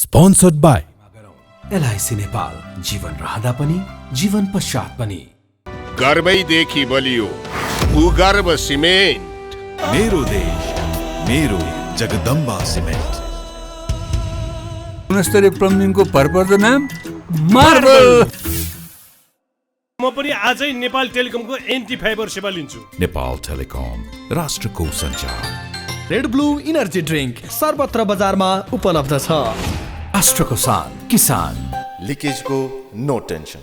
Sponsored by LIC Nepal, जीवन रहँदा पनि जीवन पश्चात पनि। गर्वैदेखि बलियो भूगर्भ सिमेन्ट। मेरो देश मेरो जगदम्बा सिमेन्ट। गुणस्तरीय प्लम्बिङको भरपर्दो नाम मार्बल। म पनि आजै नेपाल टेलिकमको एन्टी फाइबर सेवा लिन्छु। नेपाल टेलिकम, राष्ट्रको सञ्चार। रेड ब्लू इनर्जी ड्रिंक सर्वत्र बजारमा उपलब्ध छ। राष्ट्रको शान किसान। लिकेजको नो टेन्सन।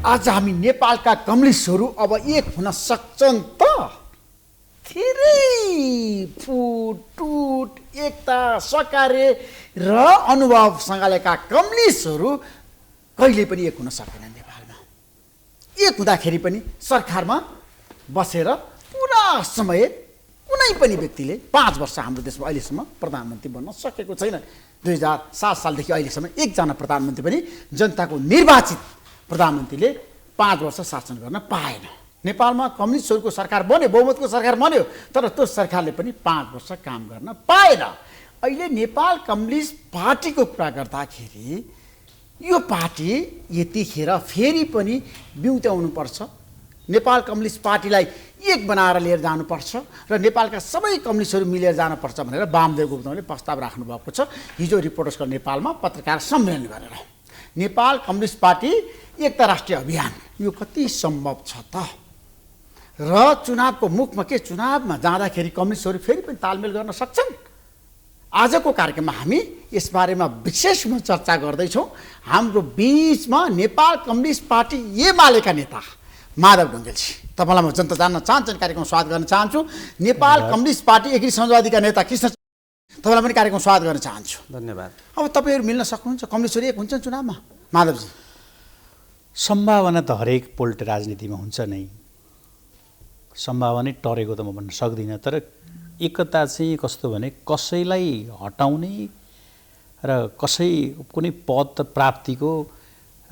आज हामी नेपालका कम्युनिस्टहरू अब एक हुन सक्छन् त? धेरै फुटुट एकता सहकार्य र अनुभव सँगलेका कम्युनिस्टहरू कहिले पनि एक हुन सकेनन्। नेपालमा एक हुँदाखेरि पनि सरकारमा बसेर पुरा समय कुनै पनि व्यक्तिले 5 वर्ष हाम्रो देशमा अहिलेसम्म प्रधानमन्त्री बन्न सकेको छैन। 2007 सालदेखि अहिलेसम्म एकजना प्रधानमन्त्री पनि जनताको निर्वाचित प्रधानमन्त्रीले 5 वर्ष शासन गर्न पाएन। नेपालमा कम्युनिस्टहरूको सरकार बन्यो, बहुमतको सरकार बन्यो, तर त्यो सरकारले पनि 5 वर्ष काम गर्न पाएन। अहिले नेपाल कम्युनिस्ट पार्टीको कुरा गर्दाखेरि यो पार्टी यतिखेर फेरि पनि बिउत्याउनुपर्छ। नेपाल कम्युनिस्ट पार्टीलाई एक बनाएर लिएर जानुपर्छ र नेपालका सबै कम्युनिस्टहरू मिलेर जानुपर्छ भनेर वामदेव गुप्ताले प्रस्ताव राख्नुभएको छ हिजो रिपोर्टर्स क्लब नेपालमा पत्रकार सम्मेलन गरेर। नेपाल कम्युनिस्ट पार्टी एकता राष्ट्रिय अभियान यो कति सम्भव छ त? र चुनावको मुखमा के चुनावमा जाँदाखेरि कम्युनिस्टहरू फेरि पनि तालमेल गर्न सक्छन्? आजको कार्यक्रममा हामी यसबारेमा विशेषमा चर्चा गर्दैछौँ। हाम्रो बिचमा नेपाल कम्युनिस्ट पार्टी एमालेका नेता माधव ढुङ्गेलजी, तपाईँलाई म जनता जान्न चाहन्छन् कार्यक्रम स्वागत गर्न चाहन्छु। नेपाल कम्युनिस्ट पार्टी एकीकृत समाजवादीका नेता कृष्ण, तपाईँलाई पनि कार्यक्रम स्वागत गर्न चाहन्छु। धन्यवाद। अब तपाईँहरू मिल्न सक्नुहुन्छ? कम्युनिस्टहरू एक हुन्छन् चुनावमा? माधवजी, सम्भावना त हरेक पोल्ट राजनीतिमा हुन्छ नै, सम्भावना टरेको त म भन्न सक्दिनँ। तर एकता चाहिँ कस्तो भने कसैलाई हटाउने र कुनै पद प्राप्तिको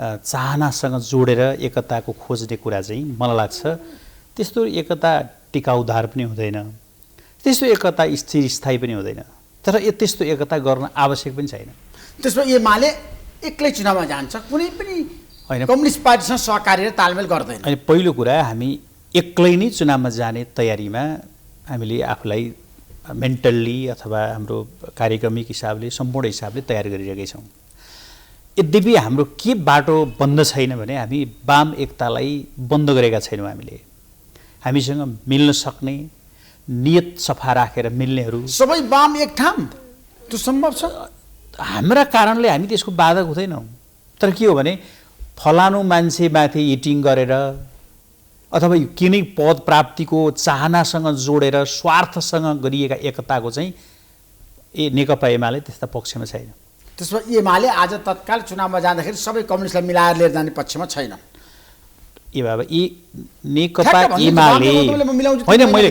चाहनासँग जोडेर एकताको खोज्ने कुरा चाहिँ मलाई लाग्छ त्यस्तो एकता टिकाउदार पनि हुँदैन, त्यस्तो एकता स्थिर स्थायी पनि हुँदैन। तर त्यस्तो एकता गर्न आवश्यक पनि छैन। त्यसमा एमाले एक्लै चुनावमा जान्छ, कुनै पनि होइन कम्युनिस्ट पार्टीसँग सहकार्य र तालमेल गर्दैन। अनि पहिलो कुरा हामी एक्लै नै चुनावमा जाने तयारीमा हामीले आफूलाई मेन्टल्ली अथवा हाम्रो कार्यक्रमिक हिसाबले सम्पूर्ण हिसाबले तयार गरिरहेकै छौँ। यद्यपि हाम्रो के बाटो बन्द छैन भने हामी वाम एकतालाई बन्द गरेका छैनौँ। हामीसँग मिल्न सक्ने नियत सफा राखेर मिल्नेहरू सबै वाम एक ठाम त्यो सम्भव छ। हाम्रा कारणले हामी त्यसको बाधक हुँदैनौँ। तर के हो भने फलानु मान्छेमाथि हिटिङ गरेर अथवा कुनै पद प्राप्तिको चाहनासँग जोडेर स्वार्थसँग गरिएका एकताको चाहिँ नेकपा एमाले त्यस्ता पक्षमा छैन। त्यसमा एमाले आज तत्काल चुनावमा जाँदाखेरि सबै कम्युनिस्टलाई मिलाएर लिएर जाने पक्षमा छैन। ए बाबा नेकपा एमाले होइन, मैले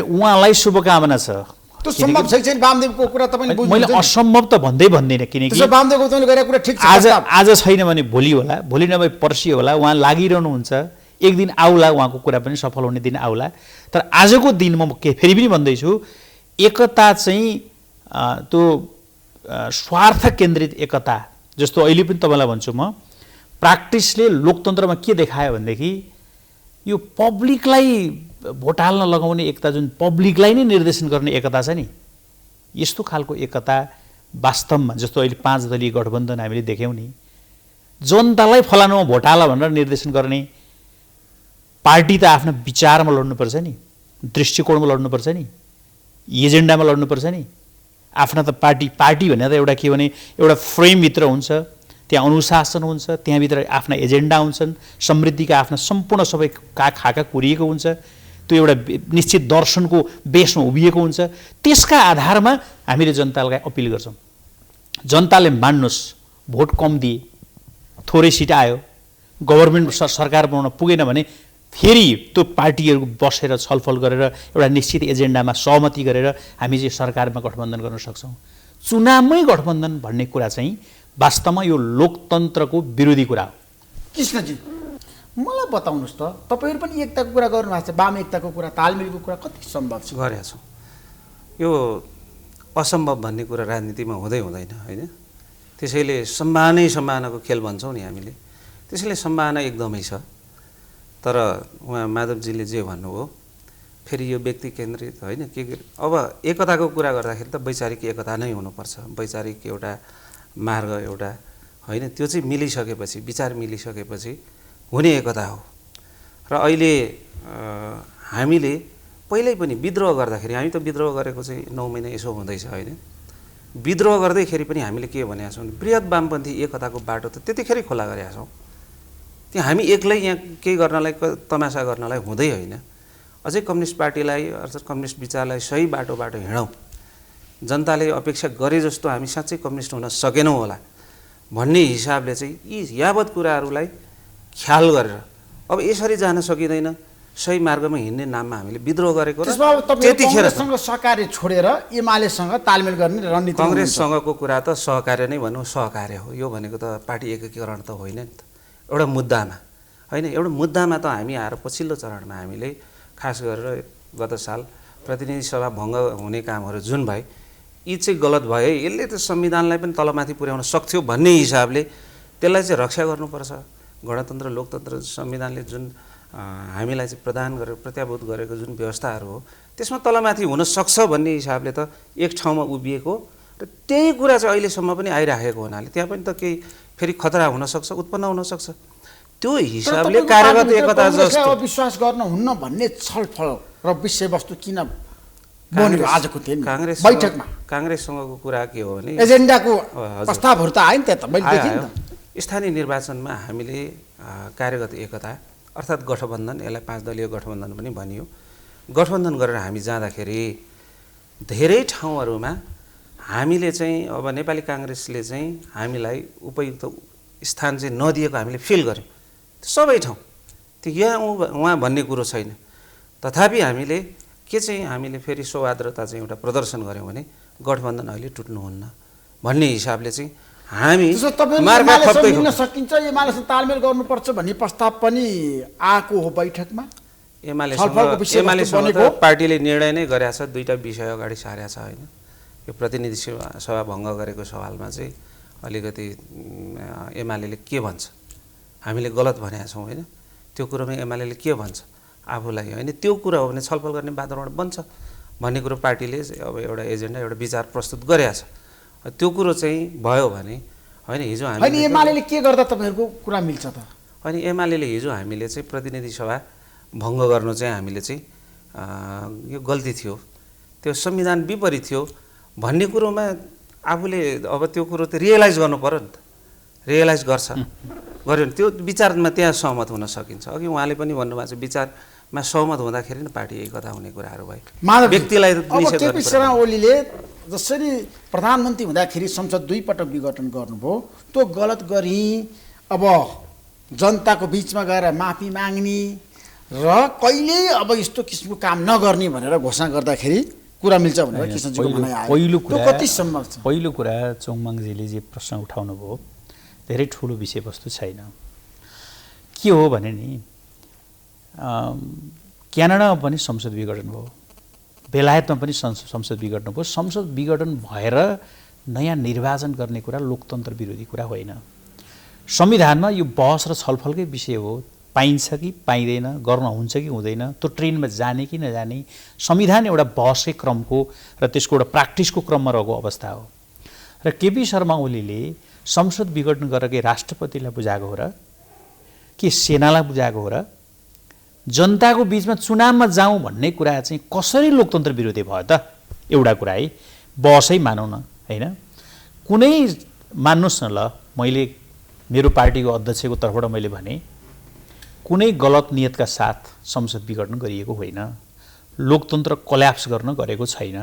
उहाँलाई शुभकामना छ। त्यो सम्भव छैन वामदेवको कुरा तपाईले बुझ्नु। मैले असम्भव त भन्दिनँ, किनकि वामदेवको तपाईँले गरेको कुरा ठिक छ। आज छैन भने भोलि होला, भोलि नभए पर्सि होला। उहाँ लागिरहनुहुन्छ, एक दिन आउला, उहाँको कुरा पनि सफल हुने दिन आउला। तर आजको दिन म फेरि पनि भन्दैछु, एकता चाहिँ त्यो स्वार्थ केन्द्रित एकता जस्तो अहिले पनि तपाईँलाई भन्छु म, प्र्याक्टिसले लोकतन्त्रमा के देखायो भनेदेखि यो पब्लिकलाई भोट हाल्न लगाउने एकता, जुन पब्लिकलाई नै निर्देशन गर्ने एकता छ नि, यस्तो खालको एकता वास्तवमा जस्तो अहिले 5 दलीय गठबन्धन हामीले देख्यौँ नि, जनतालाई फलानुमा भोट हाल भनेर निर्देशन गर्ने पार्टी त आफ्नो विचारमा लड्नुपर्छ नि, दृष्टिकोणमा लड्नुपर्छ नि, एजेन्डामा लड्नुपर्छ नि। आफ्ना त पार्टी भने त एउटा के भने एउटा फ्रेमभित्र हुन्छ, त्यहाँ अनुशासन हुन्छ, त्यहाँभित्र आफ्ना एजेन्डा हुन्छन्, समृद्धिका आफ्ना सम्पूर्ण सबै खाका कुरिएको हुन्छ, त्यो एउटा निश्चित दर्शनको बेसमा उभिएको हुन्छ। त्यसका आधारमा हामीले जनतालाई अपिल गर्छौँ, जनताले मान्नुहोस्, भोट कम दिए, थोरै सिट आयो, गभर्मेन्ट सरकार बनाउन पुगेन भने फेरि त्यो पार्टीहरू बसेर छलफल गरेर एउटा निश्चित एजेन्डामा सहमति गरेर हामी चाहिँ सरकारमा गठबन्धन गर्न सक्छौँ। चुनावमै गठबन्धन भन्ने कुरा चाहिँ वास्तवमा यो लोकतन्त्रको विरोधी कुरा हो। कृष्णजी मलाई बताउनुहोस् त, तपाईँहरू पनि एकताको कुरा गर्नुभएको छ, वाम एकताको कुरा, तालमेलको कुरा कति सम्भव छ? गरेका छौँ। यो असम्भव भन्ने कुरा राजनीतिमा हुँदैन होइन। त्यसैले सम्भावनाको खेल भन्छौँ नि हामीले, त्यसैले सम्भावना एकदमै छ। तर उहाँ माधवजीले जे भन्नुभयो फेरि यो व्यक्ति केन्द्रित होइन के अब एकताको कुरा गर्दाखेरि त वैचारिक एकता नै हुनुपर्छ। वैचारिक एउटा मार्ग एउटा होइन त्यो चाहिँ मिलिसकेपछि, विचार मिलिसकेपछि हुने एकता हो। र अहिले हामीले पहिल्यै पनि विद्रोह गर्दाखेरि, हामी त विद्रोह गरेको चाहिँ 9 महिना यसो हुँदैछ होइन, विद्रोह गर्दैखेरि पनि हामीले के भनेका छौँ, बृहत वामपन्थी एकताको बाटो त त्यतिखेरै खोला गरेका छौँ। त्यहाँ हामी एक्लै यहाँ केही गर्नलाई, तमासा गर्नलाई हुँदै होइन। अझै कम्युनिस्ट पार्टीलाई अर्थात् कम्युनिस्ट विचारलाई सही बाटोबाट हिँडौँ, जनताले अपेक्षा गरे जस्तो हामी साँच्चै कम्युनिस्ट हुन सकेनौँ होला भन्ने हिसाबले चाहिँ यी यावत कुराहरूलाई ख्याल गरेर अब यसरी जान सकिँदैन, सही मार्गमा हिँड्ने नाममा हामीले विद्रोह गरेको र त्यतिखेर सहकार्य छोडेर एमालेसँग तालमेल गर्ने रणनीति। काङ्ग्रेससँगको कुरा त सहकार्य नै भनौँ, सहकार्य हो। यो भनेको त पार्टी एकीकरण त होइन नि त। एउटा मुद्दामा होइन, एउटा मुद्दामा त हामी आएर पछिल्लो चरणमा हामीले खास गरेर गत साल प्रतिनिधि सभा भङ्ग हुने कामहरू जुन भए यी चाहिँ गलत भयो, यसले त संविधानलाई पनि तलमाथि पुर्याउन सक्थ्यो भन्ने हिसाबले त्यसलाई चाहिँ रक्षा गर्नुपर्छ। गणतन्त्र लोकतन्त्र संविधानले जुन हामीलाई चाहिँ प्रदान गरेर प्रत्याभूत गरेको जुन व्यवस्थाहरू हो त्यसमा तलमाथि हुन सक्छ भन्ने हिसाबले त एक ठाउँमा उभिएको र त्यही कुरा चाहिँ अहिलेसम्म पनि आइराखेको हुनाले त्यहाँ पनि त केही फेरि खतरा हुनसक्छ, उत्पन्न हुनसक्छ। त्यो हिसाबले कार्यगत एकता जस्तो विश्वास गर्न हुन्न भन्ने छलफल र विषयवस्तु किन बन्यो आजको दिन बैठकमा? काङ्ग्रेससँगको कुरा के हो भने एजेन्डाको प्रस्तावहरू त आयो नि त्यहाँ, त मैले देखेँ नि त। स्थानीय निर्वाचनमा हामीले कार्यगत एकता अर्थात् गठबन्धन, यसलाई 5 दलीय गठबन्धन पनि भनियो, गठबन्धन गरेर हामी जाँदाखेरि धेरै ठाउँहरूमा हामीले चाहिँ अब नेपाली काङ्ग्रेसले चाहिँ हामीलाई उपयुक्त स्थान चाहिँ नदिएको हामीले फिल गर्यौँ। सबै ठाउँ त्यो यहाँ उहाँ भन्ने कुरो छैन। तथापि हामीले के चाहिँ हामीले फेरि सौहार्द्रता चाहिँ एउटा प्रदर्शन गऱ्यौँ भने गठबन्धन अहिले टुट्नुहुन्न भन्ने हिसाबले चाहिँ हामी मार्का खप्दै मिल्न सकिन्छ, एमालेसँग तालमेल गर्नुपर्छ भन्ने प्रस्ताव पनि आएको हो बैठकमा। एमालेसँग पार्टीले निर्णय नै गरेको छ, 2टा विषय अगाडि सारेको छ होइन। यो प्रतिनिधि सभा भङ्ग गरेको सवालमा चाहिँ अलिकति एमालेले के भन्छ, हामीले गलत भनेका छौँ होइन, त्यो कुरोमा एमालेले के भन्छ आफूलाई होइन, त्यो कुरा हो भने छलफल गर्ने वातावरण बन्छ भन्ने कुरो पार्टीले अब एउटा एजेन्डा, एउटा विचार प्रस्तुत गरेको छ। त्यो कुरो चाहिँ भयो भने होइन, हिजो हामी एमालेले के गर्दा तपाईँहरूको कुरा मिल्छ त? अनि एमालेले हिजो हामीले चाहिँ प्रतिनिधि सभा भङ्ग गर्नु चाहिँ हामीले चाहिँ यो गल्ती थियो, त्यो संविधान विपरीत थियो भन्ने कुरोमा आफूले अब त्यो कुरो त रियलाइज गर्नु पर्यो नि त। रियलाइज गर्छ, गर्यो भने त्यो विचारमा त्यहाँ सहमत हुन सकिन्छ। अघि उहाँले पनि भन्नुभएको छ विचारमा सहमत हुँदाखेरि नै पार्टी एकता हुने कुराहरू भयो। व्यक्तिलाई निषेध केपी शर्मा ओलीले जसरी प्रधानमन्त्री हुँदाखेरि संसद 2 पटक विघटन गर्नुभयो, त्यो गलत गरी अब जनताको बिचमा गएर माफी माग्ने र कहिल्यै अब यस्तो किसिमको काम नगर्ने भनेर घोषणा गर्दाखेरि कुरा मिल्छ भनेर कृष्णजीको भनाइ आयो। कति सम्भव छ? पहिलो कुरा चोङमाङजीले जे प्रश्न उठाउनु भयो धेरै ठुलो विषयवस्तु छैन। के हो भने नि क्यानाडामा पनि संसद विघटन भयो, बेलायतमा पनि संसद विघटन भयो। संसद विघटन भएर नयाँ निर्वाचन गर्ने कुरा लोकतन्त्र विरोधी कुरा होइन। संविधानमा यो बहस र छलफलकै विषय हो, पाइन्छ कि पाइँदैन, गर्न हुन्छ कि हुँदैन, त्यो ट्रेनमा जाने कि नजाने संविधान एउटा बहसकै क्रमको र त्यसको एउटा प्र्याक्टिसको क्रममा रहेको अवस्था हो। र केपी शर्मा ओलीले संसद विघटन गरेर राष्ट्रपतिलाई बुझाएको हो र कि सेनालाई बुझाएको हो र जनताको बिचमा चुनावमा जाउँ भन्ने कुरा चाहिँ कसरी लोकतन्त्र विरोधी भयो त? एउटा कुरा है, बहसै मानौँ न होइन, कुनै मान्नुहोस् न, ल मैले मेरो पार्टीको अध्यक्षको तर्फबाट मैले भने कुनै गलत नियतका साथ संसद विघटन गरिएको होइन, लोकतन्त्र कोल्याप्स गर्न गरेको छैन।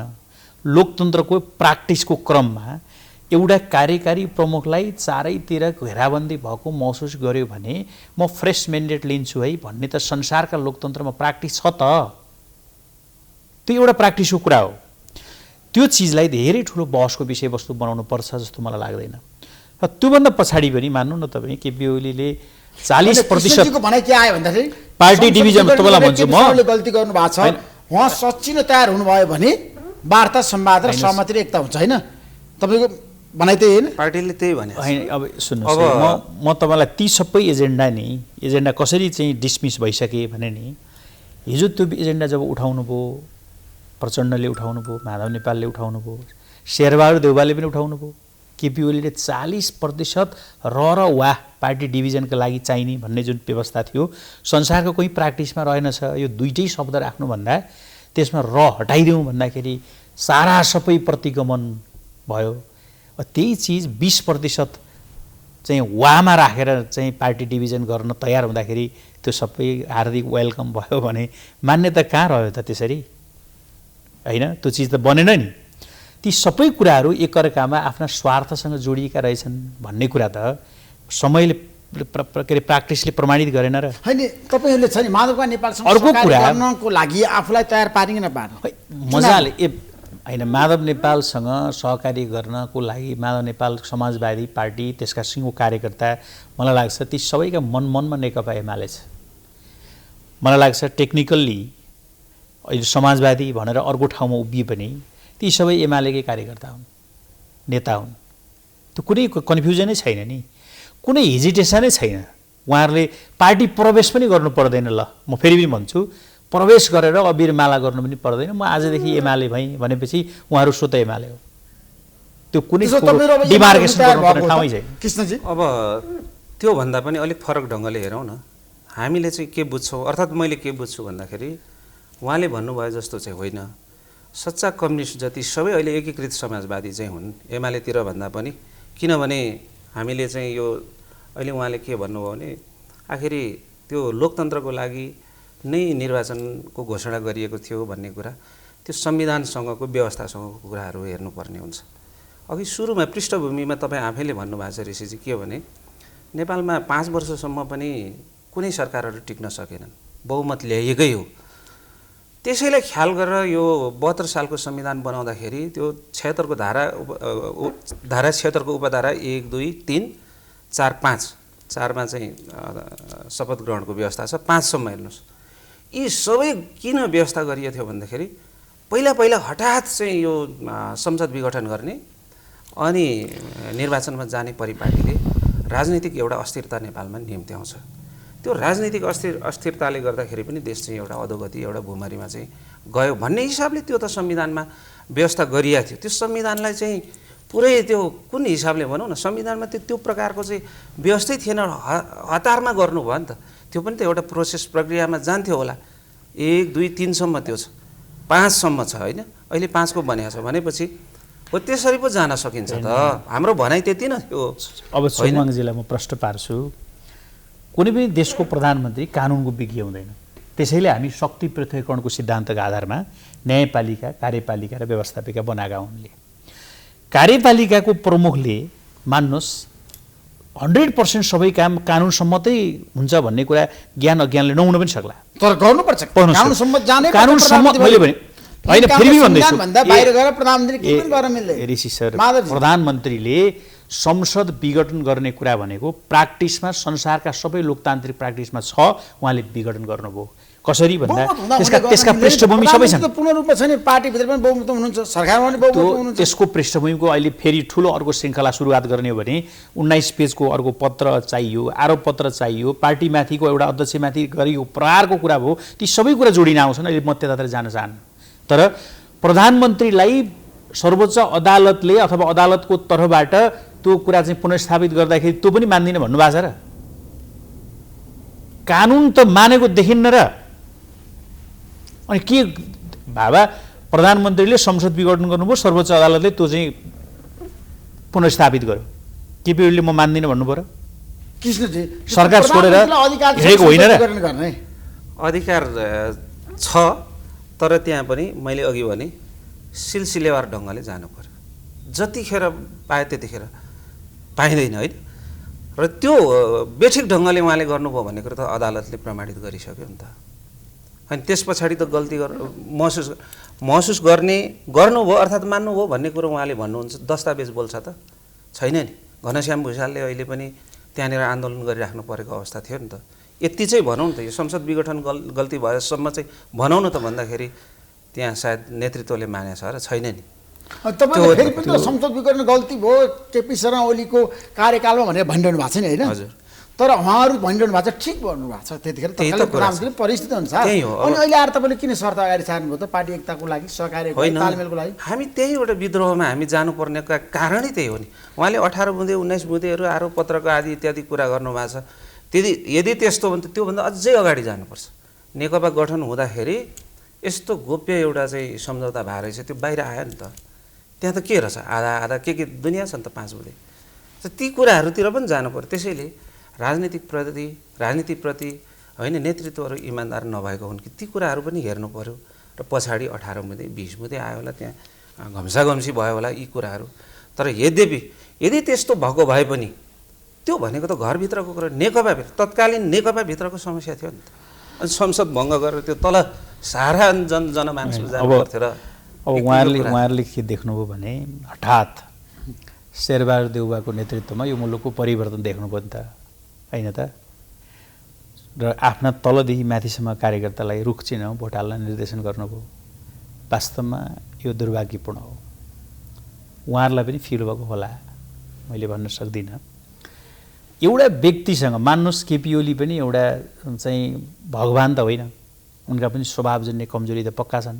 लोकतन्त्रको प्र्याक्टिसको क्रममा एउटा कार्यकारी प्रमुखलाई चारैतिर घेराबन्दी भएको महसुस गर्यो भने म फ्रेस म्यान्डेट लिन्छु है भन्ने त संसारका लोकतन्त्रमा प्र्याक्टिस छ त। त्यो एउटा प्र्याक्टिसको कुरा हो। त्यो चिजलाई धेरै ठुलो बहसको विषयवस्तु बनाउनु पर्छ जस्तो मलाई लाग्दैन। र त्योभन्दा पछाडि पनि मान्नु न तपाईँ केपी ओलीले 40% भनाइ के आयो भन्दाखेरि पार्टी डिभिजन तपाईँलाई भन्छु म गल्ती गर्नु भएको छ, उहाँ सच्ची नै तयार हुनुभयो भने वार्ता संवाद र सहमति र एकता हुन्छ हैन? तपाईँको भनाइ त्यही होइन? पार्टीले त्यही भने होइन। अब सुन्नुहोस्, म तपाईँलाई ती सबै एजेन्डा कसरी चाहिँ डिसमिस भइसके भने नि, हिजो त्यो एजेन्डा जब उठाउनु भयो, प्रचण्डले उठाउनु भयो, माधव नेपालले उठाउनु भयो, शेरबहादुर देउवाले पनि उठाउनु भयो, केपी ओलीले 40% र वाह पार्टी डिभिजनका लागि चाहिने भन्ने जुन व्यवस्था थियो संसारको कोही प्र्याक्टिसमा रहेनछ। यो दुईटै शब्द राख्नुभन्दा त्यसमा र हटाइदिउँ भन्दाखेरि सारा सबै प्रतिगमन भयो। त्यही चिज 20% चाहिँ वामा राखेर चाहिँ पार्टी डिभिजन गर्न तयार हुँदाखेरि त्यो सबै हार्दिक वेलकम भयो भने मान्यता कहाँ रह्यो त त्यसरी? होइन, त्यो चिज त बनेन नि। ती सबै कुराहरू एकअर्कामा आफ्ना स्वार्थसँग जोडिएका रहेछन् भन्ने कुरा त समयले के अरे प्र्याक्टिसले प्रमाणित गरेन र? होइन, तपाईँहरूले छ नि माधवका नेपालसँग अर्को कुरा गर्नको लागि आफूलाई तयार पार्ने न पार्नु मजाले होइन, माधव नेपालसँग सहकारी गर्नको लागि माधव नेपाल समाजवादी पार्टी त्यसका सिङ्गो कार्यकर्ता मलाई लाग्छ ती सबैका मनमा नेकपा एमाले छ। मलाई लाग्छ टेक्निकल्ली अहिले समाजवादी भनेर अर्को ठाउँमा उभिए पनि ती सबै एमालेकै कार्यकर्ता हुन्, नेता हुन्। त्यो कुनै कन्फ्युजनै छैन नि, कुनै हेजिटेसनै छैन। उहाँहरूले पार्टी प्रवेश पनि गर्नु पर्दैन। ल म फेरि पनि भन्छु, प्रवेश गरेर अबिर माला गर्नु पनि पर्दैन। म आजदेखि एमाले भएँ भनेपछि उहाँहरू स्वतः एमाले हो। त्यो कुनै डिमार्केसन गर्नुपर्ने ठाउँै छैन। कृष्णजी, अब त्योभन्दा पनि अलिक फरक ढङ्गले हेरौँ न। हामीले चाहिँ के बुझ्छौँ, अर्थात् मैले के बुझ्छु भन्दाखेरि उहाँले भन्नुभयो जस्तो चाहिँ होइन। सच्चा कम्युनिस्ट जति सबै अहिले एकीकृत समाजवादी चाहिँ हुन् एमालेतिर भन्दा पनि। किनभने हामीले चाहिँ यो अहिले उहाँले के भन्नुभयो भने आखिरी त्यो लोकतन्त्रको लागि नै निर्वाचनको घोषणा गरिएको थियो भन्ने कुरा, त्यो संविधानसँगको व्यवस्थासँगको कुराहरू हेर्नुपर्ने हुन्छ। अघि सुरुमा पृष्ठभूमिमा तपाईँ आफैले भन्नुभएको छ ऋषिजी, के भने नेपालमा 5 वर्षसम्म पनि कुनै सरकारहरू टिक्न सकेनन्, बहुमत ल्याइएकै हो। त्यसैलाई ख्याल गरेर यो 72 सालको संविधान बनाउँदाखेरि त्यो 76 को धारा 76 को उपधारा 1, 2, 3, 4, 5 4मा चाहिँ शपथ ग्रहणको व्यवस्था छ। 5 सम्म हेर्नुहोस्, यी सबै किन व्यवस्था गरिएको थियो भन्दाखेरि पहिला हठात चाहिँ यो संसद विघटन गर्ने अनि निर्वाचनमा जाने परिपाटीले राजनीतिक एउटा अस्थिरता नेपालमा निम्त्याउँछ। त्यो राजनीतिक अस्थिरताले गर्दाखेरि पनि देश चाहिँ एउटा अधोगति, एउटा भूमरीमा चाहिँ गयो भन्ने हिसाबले त्यो त संविधानमा व्यवस्था गरिएको थियो। त्यो संविधानलाई चाहिँ पुरै त्यो कुन हिसाबले भनौँ न, संविधानमा त्यो प्रकारको चाहिँ व्यवस्थै थिएन, हतारमा गर्नुभयो नि त। त्यो पनि त एउटा प्रोसेस प्रक्रियामा जान्थ्यो होला। 1, 2, 3 सम्म त्यो छ, 5 सम्म छ होइन। अहिले 5 को बनेको छ भनेपछि हो त्यसरी पो जान सकिन्छ त। हाम्रो भनाइ त्यति न थियो। अब सोमवाङजीलाई म प्रश्न पार्छु, कुनै पनि देशको प्रधानमन्त्री कानुनको विज्ञ हुँदैन। त्यसैले हामी शक्ति पृथकीकरणको सिद्धान्तका आधारमा न्यायपालिका, कार्यपालिका र व्यवस्थापिका बनाएका हुन्ले। कार्यपालिकाको प्रमुखले मान्नुहोस् 100% सबै काम कानुन सम्मतै हुन्छ भन्ने कुरा ज्ञान अज्ञानले नहुन पनि सक्ला, तर गर्नुपर्छ। कानुन सम्मत जाने कानुन सम्मत मैले भने होइन, फेरि पनि भन्दैछु बाहिर गएर प्रधानमन्त्री के पनि गर्न मिल्दैन। ऋषि सर, प्रधानमन्त्रीले संसद विघटन गर्ने कुरा भनेको प्र्याक्टिसमा संसारका सबै लोकतान्त्रिक प्र्याक्टिसमा छ। उहाँले विघटन गर्नुभयो कसरी भन्दा त्यसका पृष्ठभूमि सबै छन्। पूर्ण रूपमा छैन, पार्टीभित्र पनि बहुमत हुनुहुन्छ, सरकारमा पनि बहुमत हुनुहुन्छ। त्यसको पृष्ठभूमिको अहिले फेरि ठुलो अर्को श्रृङ्खला सुरुवात गर्ने हो भने 19 पेजको अर्को पत्र चाहियो, आरोप पत्र चाहियो, पार्टीमाथिको एउटा अध्यक्षमाथि गरियो प्रहारको कुरा भयो। ती सबै कुरा जोडिन आउँछन्। अहिले म त्यतातिर जान चाहन्न, तर प्रधानमन्त्रीलाई सर्वोच्च अदालतले अथवा अदालतको तर्फबाट त्यो कुरा चाहिँ पुनर्स्थापित गर्दाखेरि त्यो पनि मान्दिनँ भन्नुभएको छ र? कानुन त मानेको देखिन्न र? अनि के बाबा प्रधानमन्त्रीले संसद विघटन गर्नुभयो, सर्वोच्च अदालतले त्यो चाहिँ पुनर्स्थापित गर्यो, केपी ओलीले म मान्दिनँ भन्नु पर्यो? सरकार छोडेर हिँडेको होइन र? अधिकार छ, तर त्यहाँ पनि मैले अघि भने सिलसिलेवार ढङ्गले जानु पर्यो। जतिखेर पाए त्यतिखेर पाइँदैन होइन र त्यो बेठिक ढङ्गले उहाँले गर्नुभयो भन्ने कुरो त अदालतले प्रमाणित गरिसक्यो नि त। अनि त्यस पछाडि त गल्ती महसुस गर्नुभयो अर्थात् मान्नुभयो भन्ने कुरो उहाँले भन्नुहुन्छ, दस्तावेज बोल्छ त छैन नि। घनश्याम भुषालले अहिले पनि त्यहाँनिर आन्दोलन गरिराख्नु परेको अवस्था थियो नि त। यति चाहिँ भनौँ न त, यो संसद विघटन गल्ती भएसम्म चाहिँ भनौँ न त भन्दाखेरि त्यहाँ सायद नेतृत्वले मानेछ र छैन नि। तपाईँले फेरि पनि त संसद विघटन गल्ती भयो केपी शर्मा ओलीको कार्यकालमा भनेर भनिरहनु भएको छ नि होइन? हजुर। तर उहाँहरू भनिरहनु भएको छ ठिक भन्नुभएको छ त्यतिखेर परिस्थिति अनुसार। अनि अहिले आएर तपाईँले किन शर्त अगाडि सार्नुभयो त? पार्टी एकताको लागि, सहकार्य तालमेलको लागि? हामी त्यही एउटा विद्रोहमा हामी जानुपर्नेका कारणै त्यही हो नि। उहाँले 18 बुँदे 19 बुँदेहरू आरोप पत्रको आदि इत्यादि कुरा गर्नुभएको छ। यदि त्यस्तो हो भने त त्योभन्दा अझै अगाडि जानुपर्छ। नेकपा गठन हुँदाखेरि यस्तो गोप्य एउटा चाहिँ सम्झौता भएर रहेछ, त्यो बाहिर आयो नि त। त्यहाँ त के रहेछ, आधा के दुनियाँ छ नि त 5 बुँदे। ती कुराहरूतिर पनि जानु पर्यो। त्यसैले राजनीतिप्रति होइन नेतृत्वहरू इमान्दार नभएको हुन् कि ती कुराहरू पनि हेर्नु पर्यो। र पछाडि 18 बुँदे 20 बुँदे आयो होला, त्यहाँ घम्साघम्सी भयो होला यी कुराहरू। तर यद्यपि यदि त्यस्तो भएको भए पनि त्यो भनेको त घरभित्रको कुरा, तत्कालीन नेकपाभित्रको समस्या थियो नि त। अनि संसद भङ्ग गरेर त्यो तल सारा जनमानसमा जानु पर्थ्यो। र अब उहाँहरूले के देख्नुभयो भने हठात शेरबहादुर देउवाको नेतृत्वमा यो मुलुकको परिवर्तन देख्नुभयो नि त होइन त। र आफ्ना तलदेखि माथिसम्म कार्यकर्तालाई रुख चिन्ह भोट हाल्न निर्देशन गर्नुभयो। वास्तवमा यो दुर्भाग्यपूर्ण हो। उहाँहरूलाई पनि फिल भएको होला, मैले भन्न सक्दिनँ। एउटा व्यक्तिसँग मान्नुहोस्, केपी ओली पनि एउटा चाहिँ भगवान त होइन, उनका पनि स्वभावजन्य कमजोरी त पक्का छन्।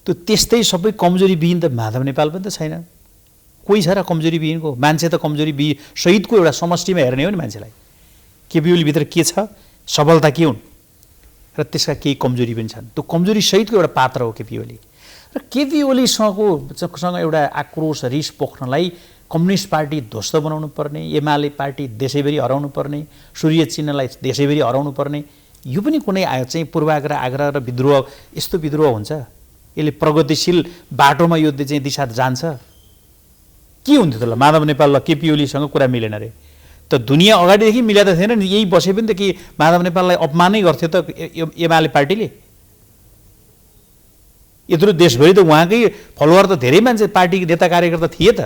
त्यो त्यस्तै सबै कमजोरी विहीन त माधव नेपाल पनि त छैन। कोही छ र कमजोरी विहीनको? मान्छे त कमजोरी सहितको एउटा समष्टिमा हेर्ने हो नि मान्छेलाई। केपी ओलीभित्र के छ, सबलता के हुन्, र त्यसका केही कमजोरी पनि छन्। त्यो कमजोरी सहितको एउटा पात्र हो केपी ओली। र केपी ओलीसँग एउटा आक्रोश रिस पोख्नलाई कम्युनिस्ट पार्टी ध्वस्त बनाउनु पर्ने, एमाले पार्टी देशैभरि हराउनु पर्ने, सूर्य चिन्हलाई देशैभरि हराउनु पर्ने, यो पनि कुनै चाहिँ पूर्वाग्रह आग्रह र विद्रोह, यस्तो विद्रोह हुन्छ? यसले प्रगतिशील बाटोमा यो चाहिँ दिशा जान्छ? के हुन्थ्यो त ल? माधव नेपाल र केपी ओलीसँग कुरा मिलेन रे त। दुनियाँ अगाडिदेखि मिलेको थिएन नि। यही बसे पनि त कि माधव नेपाललाई अपमानै गर्थ्यो त एमाले पार्टीले? यत्रो देशभरि त उहाँकै फलोवर त धेरै मान्छे पार्टी नेता कार्यकर्ता थिए त।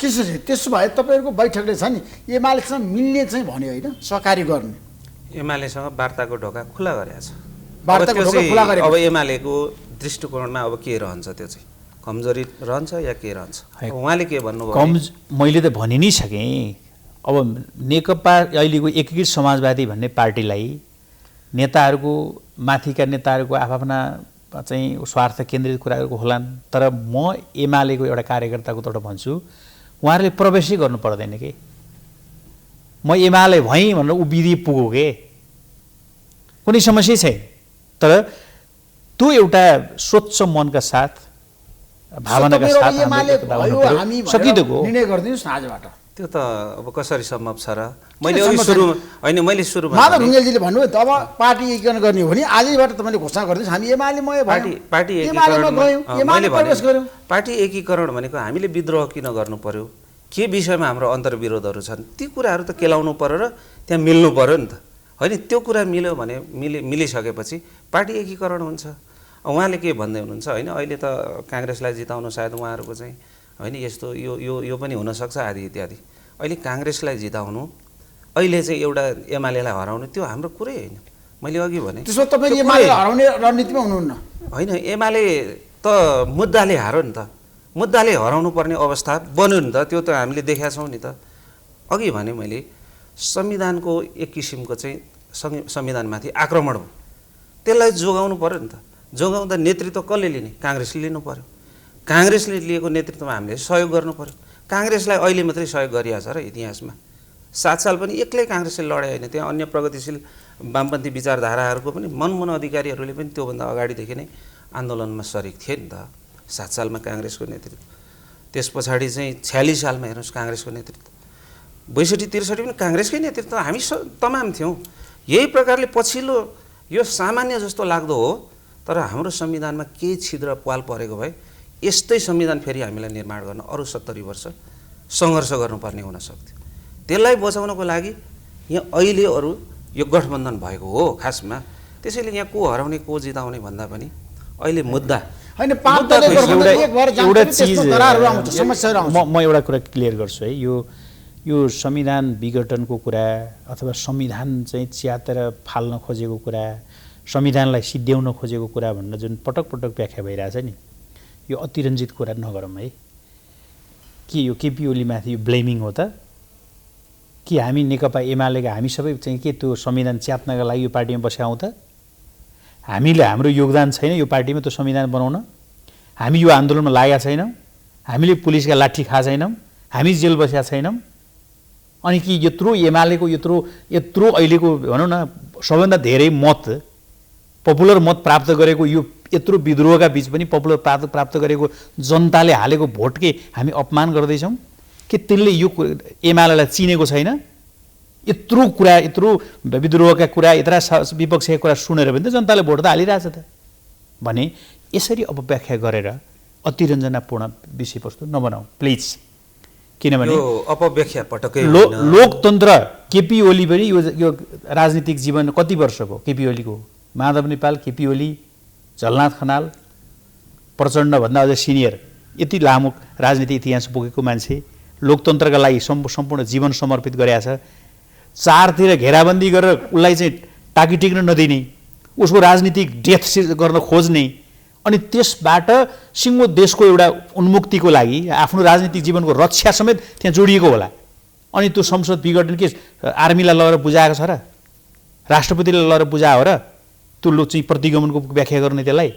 त्यसो भए तपाईँहरूको बैठकले छ नि एमालेसँग मिल्ने चाहिँ भन्यो होइन, सहकारी गर्ने? एमालेसँग वार्ताको ढोका खुला गरेको छ। अब एमालेको दृष्टिकोणमा अब के रहन्छ, त्यो चाहिँ कमजोरी रहन्छ या के रहन्छ? उहाँले के भन्नुभयो? मैले त भनि नै सकेँ। अब नेकपा अहिलेको एकीकृत समाजवादी भन्ने पार्टीलाई नेताहरूको माथिका नेताहरूको आफ्ना चाहिँ स्वार्थ केन्द्रित कुराहरूको होलान्। तर म एमालेको एउटा कार्यकर्ताको तर्फबाट भन्छु, उहाँहरूले प्रवेशै गर्नु पर्दैन के। म एमाले भएँ भनेर उभिदिए पुगो के, कुनै समस्या छैन। तर त्यो एउटा स्वच्छ मनका साथ, भावनाका साथ सकिदिएको निर्णय गरिदिनुहोस् न आजबाट। त्यो त अब कसरी सम्भव छ र? मैले सुरुमा माधव ढुङ्गेलजीले भन्नुभयो त अब पार्टी एकीकरण गर्ने हो भने आजैबाट तपाईँले घोषणा गरिदिनुहोस् हामी एमालेमय भयौँ, पार्टी एकीकरण भनेको हामीले विद्रोह किन गर्नु पर्यो, के विषयमा हाम्रो अन्तर्विरोधहरू छन्, ती कुराहरू त केलाउनु पर्यो र त्यहाँ मिल्नु पर्यो नि त होइन? त्यो कुरा मिल्यो भने मिलिसकेपछि पार्टी एकीकरण हुन्छ। उहाँले के भन्दै हुनुहुन्छ होइन, अहिले त काङ्ग्रेसलाई जिताउनु सायद उहाँहरूको चाहिँ होइन यस्तो यो पनि हुनसक्छ आदि इत्यादि। अहिले काङ्ग्रेसलाई जिताउनु, अहिले चाहिँ एउटा एमालेलाई हराउनु, त्यो हाम्रो कुरै होइन। मैले अघि भने त्यसो तपाईँ एमाले हराउने रणनीतिमा हुनुहुन्न होइन। एमाले त मुद्दाले हार्यो नि त, मुद्दाले हराउनु पर्ने अवस्था बन्यो नि त। त्यो त हामीले देखेका छौँ नि त। अघि भने मैले संविधानको एक किसिमको चाहिँ संविधानमाथि आक्रमण हो, त्यसलाई जोगाउनु पर्यो नि त। जोगाउँदा नेतृत्व कसले लिने? काङ्ग्रेसले लिनु पर्यो। काङ्ग्रेसले लिएको नेतृत्वमा हामीले सहयोग गर्नु पर्यो। काङ्ग्रेसलाई अहिले मात्रै सहयोग गरिरहेछ र इतिहासमा 7 साल पनि एक्लै काङ्ग्रेसले लडे होइन। त्यहाँ अन्य प्रगतिशील वामपन्थी विचारधाराहरूको पनि मनमुन अधिकारीहरूले पनि त्योभन्दा अगाडिदेखि नै आन्दोलनमा सरिक थिए नि त। 7 सालमा काङ्ग्रेसको नेतृत्व, त्यस पछाडि चाहिँ 46 सालमा हेर्नुहोस् काङ्ग्रेसको नेतृत्व, 62-63 पनि काङ्ग्रेसकै नेतृत्व, हामी तमाम थियौँ। यही प्रकारले पछिल्लो यो सामान्य जस्तो लाग्दो हो, तर हाम्रो संविधानमा केही छिद्र पाल परेको भए यस्तै संविधान फेरि हामीलाई निर्माण गर्न अरू 70 वर्ष सङ्घर्ष गर्नुपर्ने हुन सक्थ्यो। त्यसलाई बचाउनको लागि यहाँ अहिले अरू यो गठबन्धन भएको हो खासमा। त्यसैले यहाँ को हराउने को जिताउने भन्दा पनि अहिले मुद्दा होइन, पाँच दलले गठबन्धन एक भएर जान्छ एउटा पनि त्यस्तो दरारहरू आउँछ, समस्याहरू आउँछ। म एउटा कुरा क्लियर गर्छु है, यो संविधान विघटनको कुरा अथवा संविधान चाहिँ च्यातेर फाल्न खोजेको कुरा, संविधानलाई सिद्ध्याउन खोजेको कुरा भनेर जुन पटक पटक व्याख्या भइरहेछ नि, यो अतिरञ्जित कुरा नगरौँ है। के यो केपी ओलीमाथि यो ब्लेमिङ हो त कि हामी नेकपा एमालेका हामी सबै चाहिँ के त्यो संविधान च्यात्नका लागि यो पार्टीमा बस्यौँ त? हामीले हाम्रो योगदान छैन यो पार्टीमा त्यो संविधान बनाउन? हामी यो आन्दोलनमा लागेका छैनौँ? हामीले पुलिसका लाठी खा छैनौँ? हामी जेल बसेका छैनौँ? अनि कि यत्रो एमालेको यत्रो अहिलेको भनौँ न सबैभन्दा धेरै मत पपुलर मत प्राप्त गरेको यो यत्रो विद्रोहका बीच पनि पपुलर प्राप्त गरेको जनताले हालेको भोट के हामी अपमान गर्दैछौँ कि त्यसले यो एमालेलाई चिनेको छैन? यत्रो कुरा, यत्रो विद्रोहका कुरा, यत्रा विपक्षीका कुरा सुनेर पनि त जनताले भोट त हालिरहेछ त भने यसरी अपव्याख्या गरेर अतिरञ्जनापूर्ण विषयवस्तु नबनाऊ प्लिज। किनभने यो अपव्याख्या पटक्कै लोकतन्त्र केपी ओली पनि यो राजनीतिक जीवन कति वर्षको केपी ओलीको? माधव नेपाल, केपी ओली, झलनाथ खनाल, प्रचण्डभन्दा अझ सिनियर, यति लामो राजनीतिक इतिहास बोकेको मान्छे, लोकतन्त्रका लागि सम्पूर्ण जीवन समर्पित गरेका छ। चारतिर घेराबन्दी गरेर उसलाई चाहिँ टाकी टिक्न नदिने, उसको राजनीतिक डेथ गर्न खोज्ने, अनि त्यसबाट सिङ्गो देशको एउटा उन्मुक्तिको लागि आफ्नो राजनीतिक जीवनको रक्षा समेत त्यहाँ जोडिएको होला। अनि त्यो संसद विघटन के आर्मीलाई लगेर बुझाएको छ र? राष्ट्रपतिले लगेर बुझायो र? त्यो चाहिँ प्रतिगमनको व्याख्या गर्ने त्यसलाई?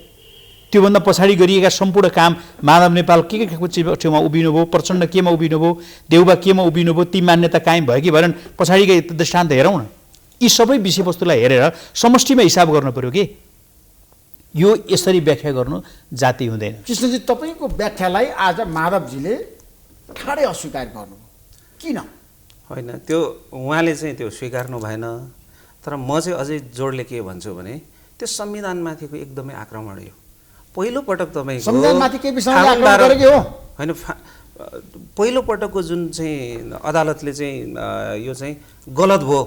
त्योभन्दा पछाडि गरिएका सम्पूर्ण काम माधव नेपाल के छेउमा उभिनुभयो, प्रचण्ड केमा उभिनुभयो, देउबा केमा उभिनुभयो, ती मान्यता कायम भयो कि भएन पछाडिका दृष्टान्त हेरौँ न। यी सबै विषयवस्तुलाई हेरेर समष्टिमा हिसाब गर्नु पर्यो कि यो यसरी व्याख्या गर्नु जाति हुँदैन। कृष्णजी, तपाईँको व्याख्यालाई आज माधवजीले ठाडै अस्वीकार गर्नुभयो, किन? होइन, त्यो उहाँले चाहिँ त्यो स्वीकार्नु भएन। तर म चाहिँ अझै जोडले के भन्छु भने त्यो संविधानमाथिको एकदमै आक्रमण हो। पहिलोपटक तपाईँको संविधानमाथि के विषयमा आक्रमण गरेको हो? होइन, पहिलोपटकको जुन चाहिँ अदालतले चाहिँ यो चाहिँ गलत भयो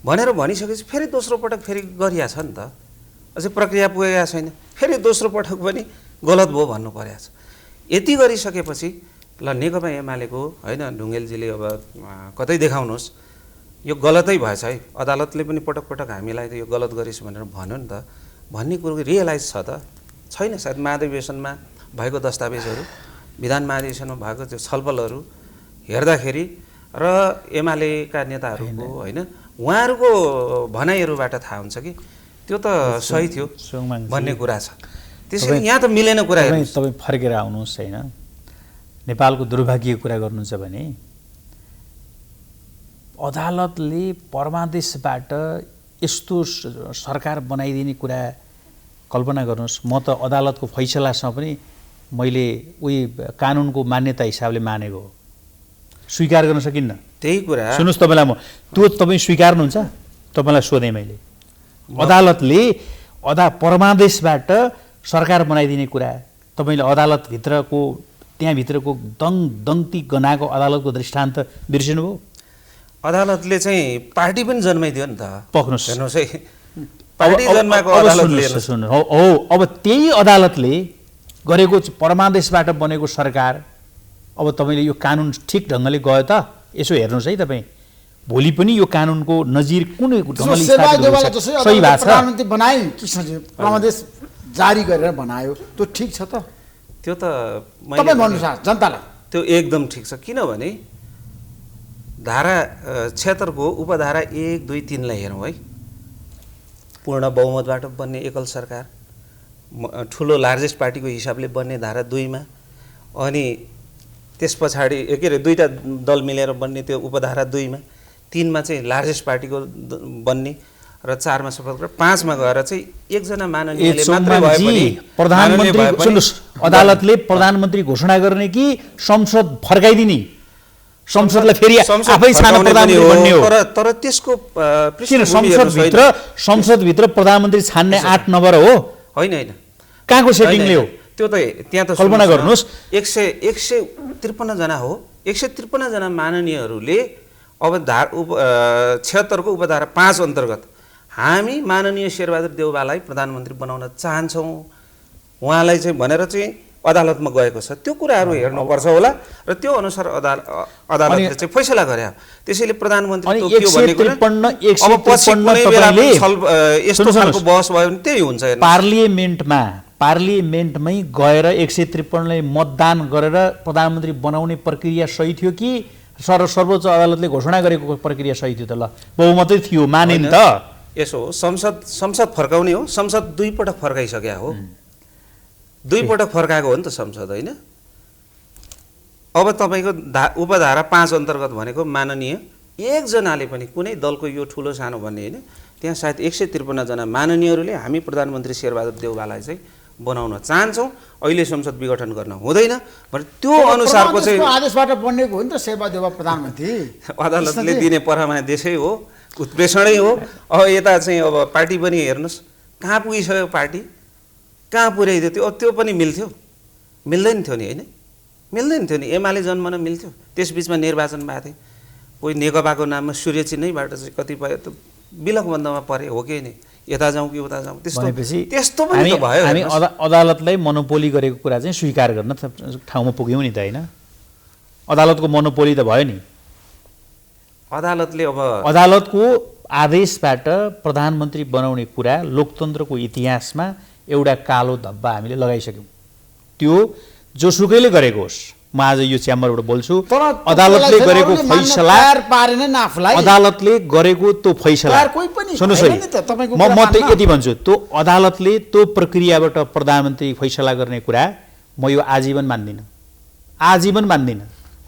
भनेर भनिसकेपछि फेरि दोस्रो पटक फेरि गरिया छ नि त, अझै प्रक्रिया पुगेको छैन, फेरि दोस्रो पटक पनि गलत भयो भन्नु परेको छ। यति गरिसकेपछि ल नेकपा एमालेको होइन ढुङ्गेलजीले अब कतै देखाउनुहोस् यो गलतै भएछ है, अदालतले पनि पटक पटक हामीलाई त यो गलत गरिस् भनेर भन्यो नि त भन्ने कुरो रियलाइज छ त छैन? सायद महाधिवेशनमा भएको दस्तावेजहरू, विधान महाधिवेशनमा भएको त्यो छलफलहरू हेर्दाखेरि र एमालेका नेताहरूको होइन उहाँहरूको भनाइहरूबाट थाहा हुन्छ कि त्यो त सही थियो भन्ने कुरा छ। त्यसैले यहाँ त मिलेन कुरा। तपाईँ फर्केर आउनुहोस् होइन, नेपालको दुर्भाग्यको कुरा गर्नुहुन्छ भने अदालतले परमादेशबाट यस्तो सरकार बनाइदिने कुरा कल्पना गर्नुहोस्। म त अदालतको फैसलासँग पनि मैले उही कानुनको मान्यता हिसाबले मानेको हो, स्वीकार गर्न सकिन्न। त्यही कुरा सुन्नुहोस्, तपाईँलाई म त्यो तपाईँ स्वीकार्नुहुन्छ? तपाईँलाई सोधेँ मैले, अदालतले परमादेशबाट सरकार बनाइदिने कुरा तपाईँले अदालतभित्रको त्यहाँभित्रको दङ्ती गनाएको अदालतको दृष्टान्त बिर्सिनुभयो? अदालतले चाहिँ पार्टी पनि जन्माइदियो नि त। पक्नुहोस्, हेर्नुहोस् है, पार्टी जन्माएको अदालतले हो। अब त्यही अदालतले गरेको परमादेशबाट बनेको सरकार, अब तपाईँले यो कानुन ठिक ढङ्गले गयो त? यसो हेर्नुहोस् है तपाईँ, भोलि पनि यो कानुनको नजिर कुन ढङ्गले सही भएको छ? प्रधानमन्त्री बनाए कृष्णजी, परमादेश जारी गरेर बनायो, त्यो ठिक छ त? त्यो त तपाईँ भन्नुहोस् जनतालाई। त्यो एकदम ठिक छ, किनभने धारा 76 को उपधारा 1, 2, 3 लाई हेरौँ है, पूर्ण बहुमतबाट बन्ने एकल सरकार, ठुलो लार्जेस्ट पार्टीको हिसाबले बन्ने धारा 2 मा, अनि त्यस पछाडि के अरे दुईटा दल मिलेर बन्ने त्यो उपधारा 2 मा, 3 मा चाहिँ लार्जेस्ट पार्टीको बन्ने र 4 मा शपथ गरेर 5 मा गएर चाहिँ एकजना माननीयले मात्रै भए पनि प्रधानमन्त्री, सुन्नुहोस्, अदालतले प्रधानमन्त्री घोषणा गर्ने कि संसद फर्काइदिने, संसदलाई फेरि आफै छान्न प्रधानमन्त्री बन्ने हो? तर त्यसको किन संसदभित्र प्रधानमन्त्री छान्ने 8 नम्बर हो? होइन होइन, कहाँको सेटिङले हो? त्यो त त्यहाँ त कल्पना गर्नुहोस् 153 जना हो 153 जना माननीयहरूले अब 76 को उपधारा 5 अन्तर्गत हामी माननीय शेरबहादुर देउवालाई प्रधानमन्त्री बनाउन चाहन्छौँ उहाँलाई चाहिँ भनेर चाहिँ अदालतमा गएको छ त्यो कुराहरू हेर्नुपर्छ होला र त्यो अनुसार अदालतले चाहिँ फैसला गरे त्यसैले प्रधानमन्त्री तोकियो भन्ने कुरा अब पछि कुनै बेला यस्तो खालको बहस भयो भने त्यही हुन्छ पार्लियामेन्टमै गएर 153 लाई मतदान गरेर प्रधानमन्त्री बनाउने प्रक्रिया सही थियो कि सर्वोच्च अदालतले घोषणा गरेको प्रक्रिया सही थियो त ल बहुमतै थियो माने नि त यसो हो संसद फर्काउने हो संसद 2 पटक फर्काइसक्या हो 2 पटक फर्काएको हो नि त संसद होइन अब तपाईँको उपधारा 5 अन्तर्गत भनेको माननीय एकजनाले पनि कुनै दलको यो ठुलो सानो भन्ने होइन त्यहाँ सायद 153 जना माननीयहरूले हामी प्रधानमन्त्री शेरबहादुर देउवालाई चाहिँ बनाउन चाहन्छौँ अहिले संसद विघटन गर्न हुँदैन भने त्यो अनुसारको चाहिँ आदेशबाट बनेको हो नि त शेरबहादुर देउवा प्रधानमन्त्री अदालतले दिने परमादेशै हो उत्प्रेषणै हो अब यता चाहिँ अब पार्टी पनि हेर्नुहोस् कहाँ पुगिसक्यो पार्टी कहाँ पुर्याइदियो त्यो पनि मिल्दैन थियो नि होइन मिल्दैन थियो नि एमाले जन्मन मिल्थ्यो त्यसबिचमा निर्वाचन भएको थियो कोही नेकपाको नाममा सूर्य चिन्हैबाट चाहिँ कतिपय त विलकबन्धमा परे हो कि नि यता जाउँ कि उता जाउँ त्यस्तो पनि त भयो हामी अदालतलाई मोनोपोली गरेको कुरा चाहिँ स्वीकार गर्न ठाउँमा पुग्यौँ नि त होइन अदालतको मोनोपोली त भयो नि अदालतले अब अदालतको आदेशबाट प्रधानमन्त्री बनाउने कुरा लोकतन्त्रको इतिहासमा एउटा कालो धब्बा हामीले लगाइसक्यौँ त्यो जोसुकैले गरेको होस् म आज यो च्याम्बरबाट बोल्छु अदालतले गरेको फैसला अदालतले गरेको त्यो फैसला सुन्नुहोस् है म त यति भन्छु त्यो अदालतले त्यो प्रक्रियाबाट प्रधानमन्त्री फैसला गर्ने कुरा म यो आजीवन मान्दिनँ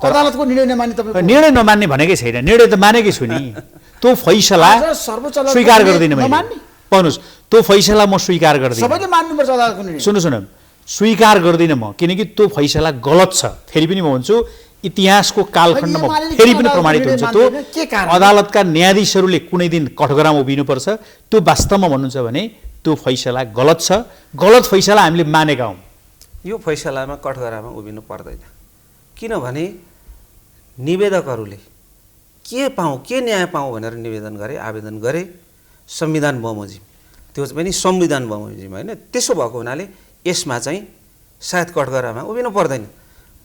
अदालतको निर्णय नमान्ने भनेकै छैन निर्णय त मानेकै छु नि त्यो फैसला स्वीकार गर्दिनँ मैले भन्नुहोस् त्यो फैसला म स्वीकार गर्दिनँ सबैले मान्नुपर्छ अदालतको निर्णय सुन्नु स्वीकार गर्दिनँ म किनकि त्यो फैसला गलत छ फेरि पनि म भन्छु इतिहासको कालखण्डमा फेरि पनि प्रमाणित हुन्छ त्यो अदालतका न्यायाधीशहरूले कुनै दिन कठघरामा उभिनुपर्छ त्यो वास्तवमा भन्नुहुन्छ भने त्यो फैसला गलत छ गलत फैसला हामीले मानेका हौँ यो फैसलामा कठघरामा उभिनु पर्दैन किनभने निवेदकहरूले के न्याय पाऊँ भनेर निवेदन गरे आवेदन गरे संविधान बमोजिम त्यो पनि संविधान बमोजिम होइन त्यसो भएको हुनाले यसमा चाहिँ सायद कठघरामा उभिनु पर्दैन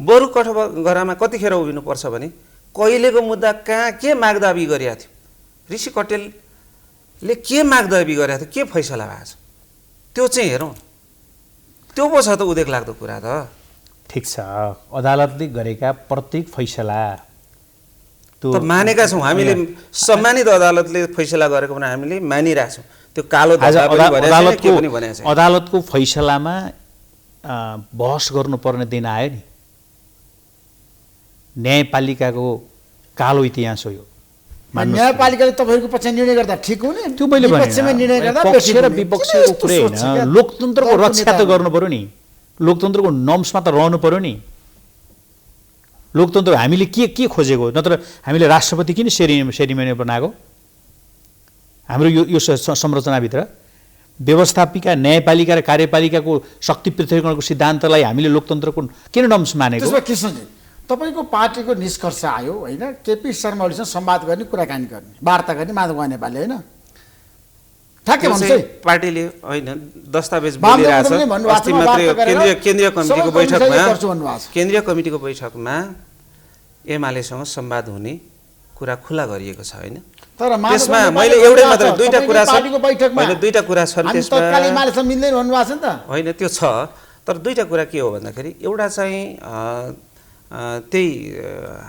बरु कठघरामा कतिखेर उभिनुपर्छ भने कहिलेको मुद्दा कहाँ के मागदाबी गरेका थियो ऋषि कटेलले के मागदाबी गरेका थियो के फैसला भएको छ त्यो चाहिँ हेरौँ त्यो पो छ त उदेक लाग्दो कुरा त ठिक छ अदालतले गरेका प्रत्येक फैसला त मानेका छौँ हामीले सम्मानित अदालतले फैसला गरेको भने हामीले मानिरहेछौँ त्यो कालो अदालतको फैसलामा बहस गर्नुपर्ने दिन आयो नि न्यायपालिकाको कालो इतिहास हो यो न्यायपालिकाले तपाईँहरूको पक्ष निर्णय गर्दा ठिक हो नि त्यो मैले पक्ष र विपक्षको कुरै होइन लोकतन्त्रको रक्षा त गर्नु पर्यो नि लोकतन्त्रको नर्म्समा त रहनु पर्यो नि लोकतन्त्र हामीले के खोजेको नत्र हामीले राष्ट्रपति किन सेरिमनी बनाएको हाम्रो यो संरचनाभित्र व्यवस्थापिका न्यायपालिका र कार्यपालिकाको शक्ति पृथकीकरणको सिद्धान्तलाई हामीले लोकतन्त्रको किन नर्म्स मानेको कृष्णजी तपाईँको पार्टीको निष्कर्ष आयो होइन केपी शर्मा ओलीसँग संवाद गर्ने कुराकानी गर्ने वार्ता गर्ने माधव नेपालले होइन ठ्याक्कै भन्छ पार्टीले होइन दस्तावेज बोलिरहेछ अस्ति मात्रै केन्द्रीय कमिटीको बैठकमा एमालेसँग संवाद हुने कुरा खुला गरिएको छ होइन त्यसमा मैले एउटै मात्र दुईटा कुरा छ होइन दुईटा कुरा छन् त्यसमा मिल्दैन भन्नुभएको छ नि त होइन त्यो छ तर दुईटा कुरा के हो भन्दाखेरि एउटा चाहिँ त्यही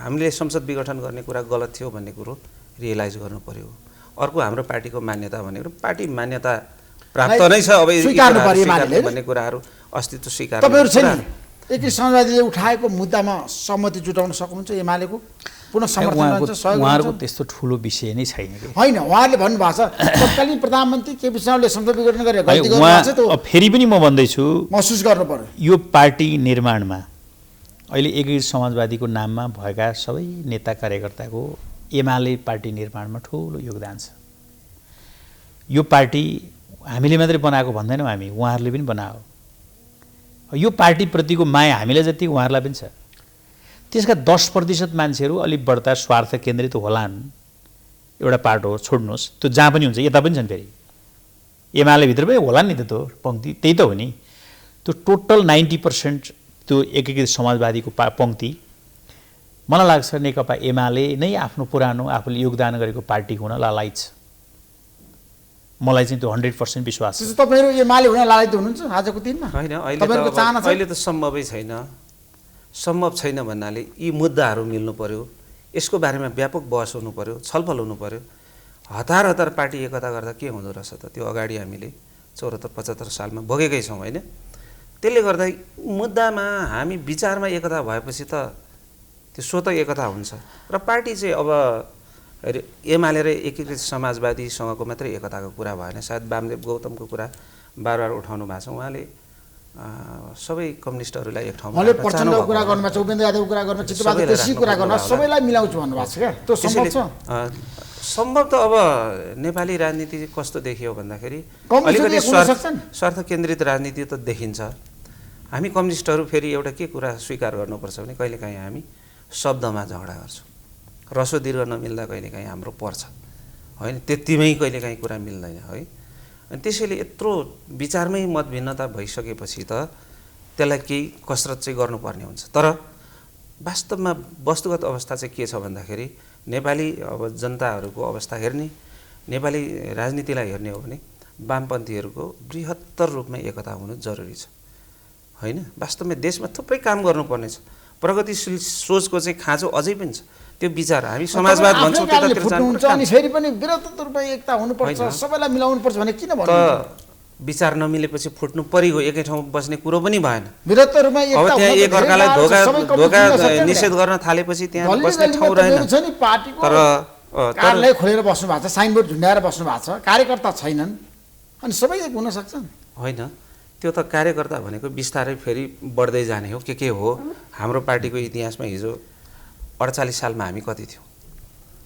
हामीले संसद विघटन गर्ने कुरा गलत थियो भन्ने कुरो रियलाइज गर्नु पर्यो अर्को हाम्रो पार्टीको मान्यता भनेको पार्टी मान्यता प्राप्त नै छ अब भन्ने कुराहरू अस्तित्व स्वीकार तपाईँहरू छैन एकी समाजवादीले उठाएको मुद्दामा सहमति जुटाउन सक्नुहुन्छ एमालेको पुनः समर्थन हुन्छ सहयोग उहाँहरूको त्यस्तो ठुलो विषय नै छैन होइन उहाँहरूले भन्नुभएको छ तत्कालीन प्रधानमन्त्री केपी शर्माले संसद विघटन गरेर गल्ती गर्नुभएको छ त्यो फेरि पनि म भन्दैछु महसुस गर्नु पर्यो यो पार्टी निर्माणमा अहिले एकीकृत समाजवादीको नाममा भएका सबै नेता कार्यकर्ताको एमाले पार्टी निर्माणमा ठुलो योगदान छ यो पार्टी हामीले मात्रै बनाएको भन्दैनौँ हामी उहाँहरूले पनि बनायो यो पार्टीप्रतिको माया हामीलाई जति उहाँहरूलाई पनि छ। त्यसका 10% मान्छेहरू अलिक बढ्ता स्वार्थ केन्द्रित होलान्। एउटा पार्ट हो, छोड्नुहोस्, त्यो जहाँ पनि हुन्छ, यता पनि छन् फेरि एमाले भित्र पनि होला नि त त्यो पङ्क्ति, त्यही त हो नि। त्यो टोटल 90% त्यो एकीकृत समाजवादीको पङ्क्ति मलाई लाग्छ नेकपा एमाले नै आफ्नो पुरानो आफूले योगदान गरेको पार्टी हुन लालायित छ। मलाई चाहिँ त्यो 100% विश्वास छ। तपाईँहरू एमाले हुन लालायित हुनुहुन्छ आजको दिनमा? होइन, तपाईँहरूको चाहना छ? अहिले त सम्भवै छैन। सम्भव छैन भन्नाले यी मुद्दाहरू मिल्नु पर्यो, यसको बारेमा व्यापक बहस हुनु पर्यो, छलफल हुनु पर्यो। हतार हतार पार्टी एकता गर्दा के हुँदो रहेछ त? त्यो अगाडि हामीले 74-75 सालमा भोगेकै छौँ होइन। त्यसले गर्दा मुद्दामा हामी विचारमा एकता भएपछि त त्यो स्वतः एकता हुन्छ। र पार्टी चाहिँ अब एमाले र एकीकृत समाजवादीसँगको मात्रै एकताको कुरा भएन। सायद वामदेव गौतमको कुरा बार बार उठाउनु भएको छ। उहाँले सबै कम्युनिस्टहरूलाई एक ठाउँमा उहाँले प्रचण्डको कुरा गर्नुभएको छ, उपेन्द्र यादवको कुरा गर्नुभएको छ, चित्रबहादुर केसीको कुरा गर्नुभएको छ, सबैलाई मिलाउँछु भन्नुभएको छ क्या। त्यो सम्भव छ? सम्भव त अब नेपाली राजनीति कस्तो देखियो भन्दाखेरि कम्युनिस्टहरू अलिकति एक हुन सक्छन्? स्वार्थ केन्द्रित राजनीति त देखिन्छ। हामी कम्युनिस्टहरू फेरि एउटा के कुरा स्वीकार गर्नुपर्छ भने कहिलेकाहीँ हामी शब्दमा झगडा गर्छौँ। रसो दीर्घ नमिल्दा कहिलेकाहीँ हाम्रो पर्छ होइन, त्यतिमै कहिलेकाहीँ कुरा मिल्दैन है। अनि त्यसैले यत्रो विचारमै मतभिन्नता भइसकेपछि त त्यसलाई केही कसरत चाहिँ गर्नुपर्ने हुन्छ। तर वास्तवमा वस्तुगत अवस्था चाहिँ के छ भन्दाखेरि नेपाली अब जनताहरूको अवस्था हेर्ने, नेपाली राजनीतिलाई हेर्ने हो भने वामपन्थीहरूको बृहत्तर रूपमा एकता हुनु जरुरी छ होइन। वास्तवमा देशमा थुप्रै काम गर्नुपर्ने छ। प्रगतिशील सोचको चाहिँ खाँचो अझै पनि छ। त्यो विचार हामी समाजवाद भन्छौँ त्यतातिर जानुपर्छ। अनि फेरि पनि बृहत्तर रूपमा एकता हुनुपर्छ, सबैलाई मिलाउनुपर्छ भने किन भन्नु? त विचार नमिलेपछि फुट्नु परिगयो, एकै ठाउँमा बस्ने कुरो पनि भएन। बृहत्तर रूपमा अब त्यहाँ एकअर्कालाई धोका निषेध गर्न थालेपछि त्यहाँ बस्ने ठाउँ रहेन। तर कार्यालय खोलेर बस्नु भएको छ, साइनबोर्ड झुन्डाएर बस्नु भएको छ, कार्यकर्ता छैनन्, अनि सबै एक हुन सक्छन् होइन। त्यो त कार्यकर्ता भनेको बिस्तारै फेरि बढ्दै जाने हो। के हो हाम्रो पार्टीको इतिहासमा हिजो 48 सालमा हामी कति थियौँ?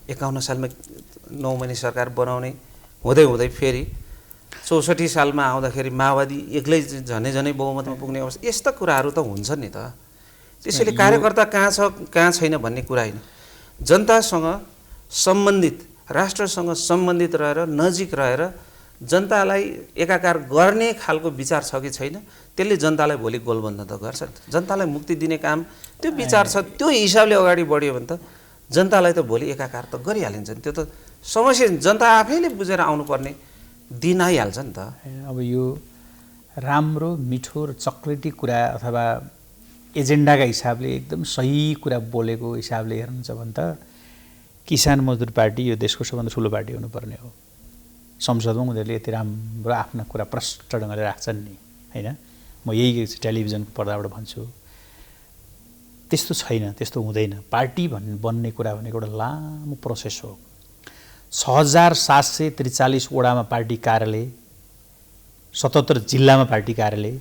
51 सालमा 9 महिने सरकार बनाउने हुँदै हुँदै फेरि 64 सालमा आउँदाखेरि माओवादी एक्लै झनै बहुमतमा पुग्ने अवस्था। यस्ता कुराहरू त हुन्छन् नि त। त्यसैले कार्यकर्ता कहाँ छ कहाँ छैन भन्ने कुरा होइन। जनतासँग सम्बन्धित, राष्ट्रसँग सम्बन्धित रहेर, नजिक रहेर जनतालाई एकाकार गर्ने खालको विचार छ कि छैन, त्यसले जनतालाई भोलि गोलबन्द त गर्छ। जनतालाई मुक्ति दिने काम त्यो विचार छ, त्यो हिसाबले अगाडि बढ्यो भने त जनतालाई त भोलि एकाकार त गरिहालिन्छ नि। त्यो त समस्या जनता आफैले बुझेर आउनुपर्ने दिन आइहाल्छ नि त। अब यो राम्रो मिठो र चक्लेटी कुरा अथवा एजेन्डाका हिसाबले एकदम सही कुरा बोलेको हिसाबले हेर्नुहुन्छ भने त किसान मजदुर पार्टी यो देशको सबभन्दा ठुलो पार्टी हुनुपर्ने हो। संसदमा उनीहरूले यति राम्रो आफ्ना कुरा प्रष्ट ढङ्गले राख्छन् नि होइन। म यही टेलिभिजनको पर्दाबाट भन्छु, त्यस्तो छैन, त्यस्तो हुँदैन। पार्टी बन्ने कुरा भनेको एउटा लामो प्रोसेस हो। 6743 वडामा पार्टी कार्यालय, 77 जिल्लामा पार्टी कार्यालय,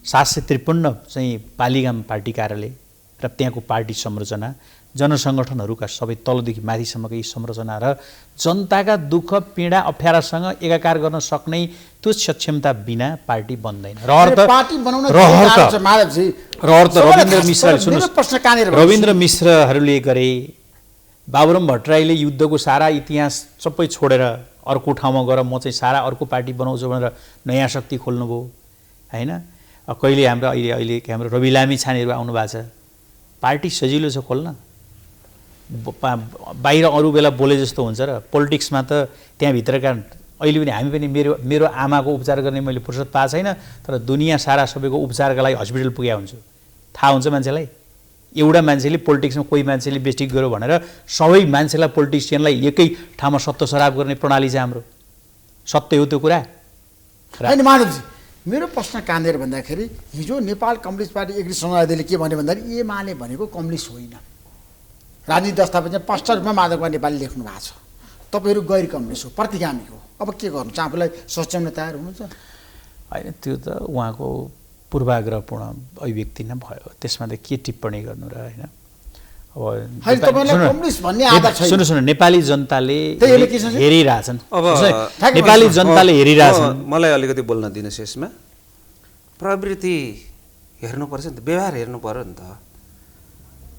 753 चाहिँ पालिकामा पार्टी कार्यालय र त्यहाँको पार्टी संरचना, जनसङ्गठनहरूका सबै तलदेखि माथिसम्मको यी संरचना र जनताका दुःख पीडा अप्ठ्यारासँग एकाकार गर्न सक्ने त्यो सक्षमता बिना पार्टी बन्दैन। रविन्द्र मिश्रहरूले गरे, बाबुराम भट्टराईले युद्धको सारा इतिहास सबै छोडेर अर्को ठाउँमा गएर म चाहिँ सारा अर्को पार्टी बनाउँछु भनेर नयाँ शक्ति खोल्नुभयो होइन। कहिले अहिले हाम्रो रवि लामी छानेहरू आउनु भएको छ। पार्टी सजिलो छ खोल्न, बाहिर अरू बेला बोले जस्तो हुन्छ र पोलिटिक्समा त त्यहाँभित्रका अहिले पनि हामी पनि मेरो आमाको उपचार गर्ने मैले फुर्सद पाएको छैन, तर दुनियाँ सारा सबैको उपचारका लागि हस्पिटल पुगेको हुन्छु। थाहा हुन्छ मान्छेलाई, एउटा मान्छेले पोलिटिक्समा कोही मान्छेले बेस्टिक गर्यो भनेर सबै मान्छेलाई पोलिटिसियनलाई एकै ठाउँमा सत्तो सराप गर्ने प्रणाली चाहिँ हाम्रो सत्य हो त्यो कुरा। होइन माधवजी, मेरो प्रश्न कहाँनिर भन्दाखेरि हिजो नेपाल कम्युनिस्ट पार्टी एकीकृत समाजवादीले के भन्यो भन्दाखेरि एमाले भनेको कम्युनिस्ट होइन। राजनीति दस्तावेज चाहिँ स्पष्ट रूपमा माधव नेपाली लेख्नु भएको छ। तपाईँहरू गैर कम्युनिस्ट हो, प्रतिगामी हो, अब के गर्नु? आफूलाई सच्याउन तयार हुनुहुन्छ? होइन, त्यो त उहाँको पूर्वाग्रहपूर्ण अभिव्यक्ति नै भयो, त्यसमा त के टिप्पणी गर्नु र होइन। सुन्नु नेपाली जनताले हेरिरहेछन्, नेपाली जनताले हेरिरहेछन्। मलाई अलिकति बोल्न दिनुहोस् यसमा। प्रवृत्ति हेर्नुपर्छ नि त, व्यवहार हेर्नु पर्यो नि त।